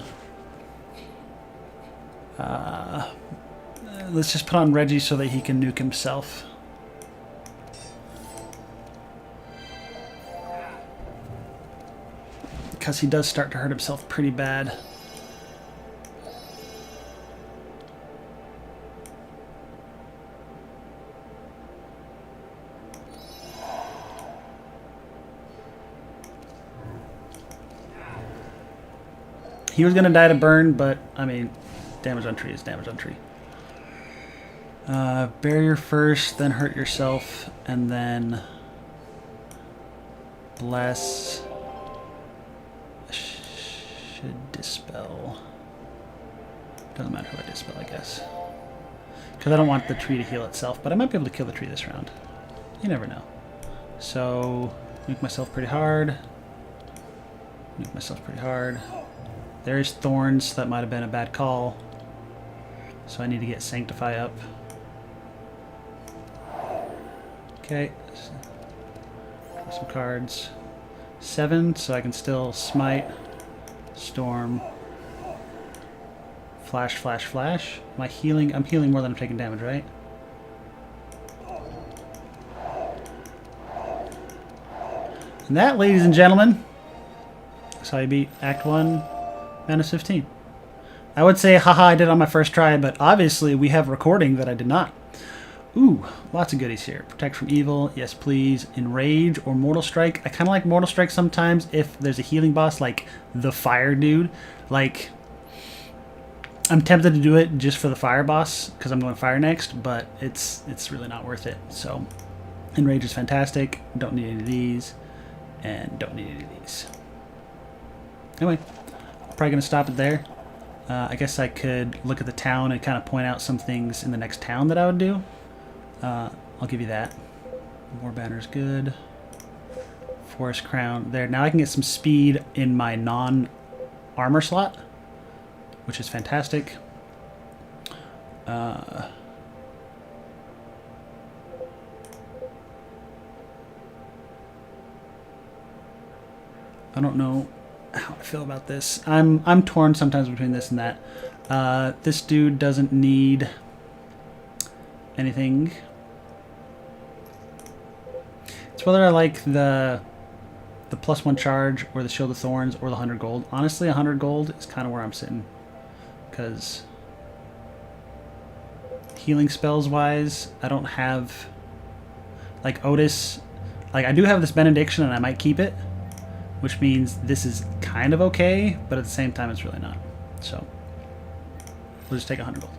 [SPEAKER 1] Let's just put on Reggie so that he can nuke himself. Because he does start to hurt himself pretty bad. He was going to die to burn, but, I mean, damage on tree is damage on tree. Barrier first, then hurt yourself, and then bless. Should dispel. Doesn't matter who I dispel, I guess. Because I don't want the tree to heal itself, but I might be able to kill the tree this round. You never know. So, nuke myself pretty hard. Nuke myself pretty hard. There's thorns. That might have been a bad call. So I need to get Sanctify up. Okay. Draw some cards. 7, so I can still smite. Storm. Flash, flash, flash. Am I healing? I'm healing more than I'm taking damage, right? And that, ladies and gentlemen, is how you beat Act 1. Minus 15. I would say, haha, I did it on my first try, but obviously we have recording that I did not. Ooh, lots of goodies here. Protect from evil, yes please. Enrage or Mortal Strike. I kind of like Mortal Strike sometimes if there's a healing boss like the fire dude. Like, I'm tempted to do it just for the fire boss because I'm going fire next, but it's really not worth it. So, Enrage is fantastic. Don't need any of these, and don't need any of these. Anyway. Probably going to stop it there. I guess I could look at the town and kind of point out some things in the next town that I would do. I'll give you that. War Banner's good. Forest Crown there. Now I can get some speed in my non-armor slot, which is fantastic. I don't know how I feel about this. I'm torn sometimes between this and that. This dude doesn't need anything. It's whether I like the +1 charge or the Shield of Thorns or the 100 gold. Honestly, 100 gold is kind of where I'm sitting, because healing spells wise, I don't have like Otis. Like, I do have this Benediction and I might keep it, which means this is kind of okay, but at the same time it's really not. So we'll just take 100 gold.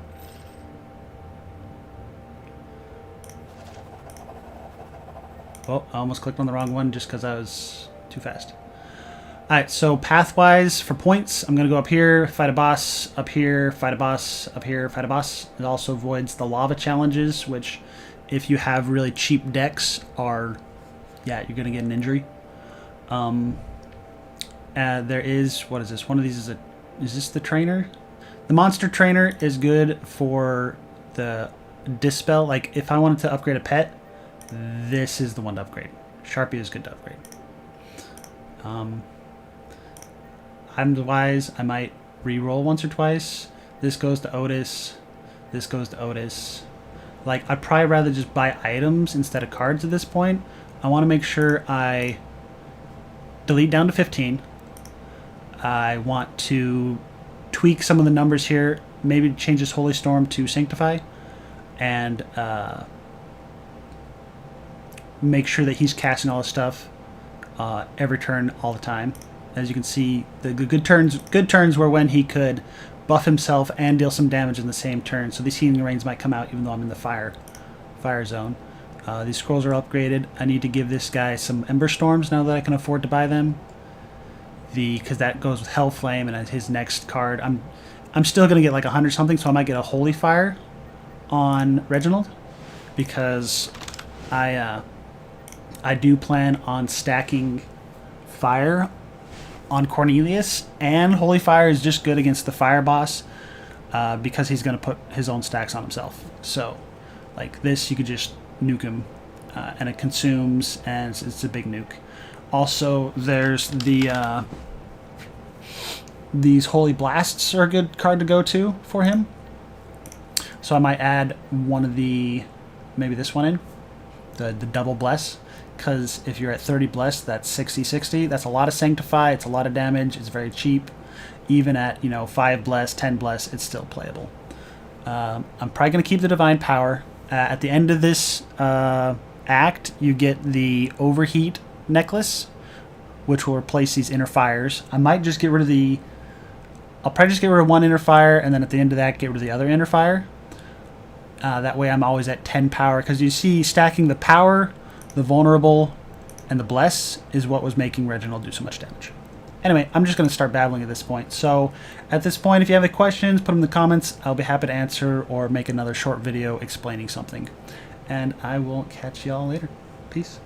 [SPEAKER 1] Oh, I almost clicked on the wrong one just because I was too fast. Alright, so pathwise for points, I'm going to go up here, fight a boss, up here, fight a boss, up here, fight a boss. It also avoids the lava challenges, which if you have really cheap decks are, yeah, you're going to get an injury. There is, what is this? One of these is is this the trainer? The monster trainer is good for the Dispel, like if I wanted to upgrade a pet, this is the one to upgrade. Sharpie is good to upgrade. Items-wise, I might re-roll once or twice. This goes to Otis. This goes to Otis. Like, I'd probably rather just buy items instead of cards at this point. I want to make sure I delete down to 15. I want to tweak some of the numbers here. Maybe change this Holy Storm to Sanctify. And make sure that he's casting all his stuff every turn all the time. As you can see, the good turns were when he could buff himself and deal some damage in the same turn. So these Healing Rains might come out even though I'm in the fire zone. These scrolls are upgraded. I need to give this guy some Ember Storms now that I can afford to buy them. Because that goes with Hellflame and his next card. I'm still gonna get like 100 something, so I might get a Holy Fire on Reginald, because I do plan on stacking Fire on Cornelius, and Holy Fire is just good against the Fire boss because he's going to put his own stacks on himself. So, like this, you could just nuke him, and it consumes, and it's a big nuke. Also, there's the these Holy Blasts are a good card to go to for him. So I might add one of maybe this one in, the double bless. Because if you're at 30 Bless, that's 60-60. That's a lot of Sanctify. It's a lot of damage. It's very cheap. Even at, 5 Bless, 10 Bless, it's still playable. I'm probably going to keep the Divine Power. At the end of this act, you get the Overheat Necklace, which will replace these Inner Fires. I might just get rid of I'll probably just get rid of one Inner Fire, and then at the end of that, get rid of the other Inner Fire. That way I'm always at 10 power. Because you see, stacking the Power, the Vulnerable, and the Bless is what was making Reginald do so much damage. Anyway, I'm just going to start battling at this point. So, at this point, if you have any questions, put them in the comments. I'll be happy to answer or make another short video explaining something. And I will catch y'all later. Peace.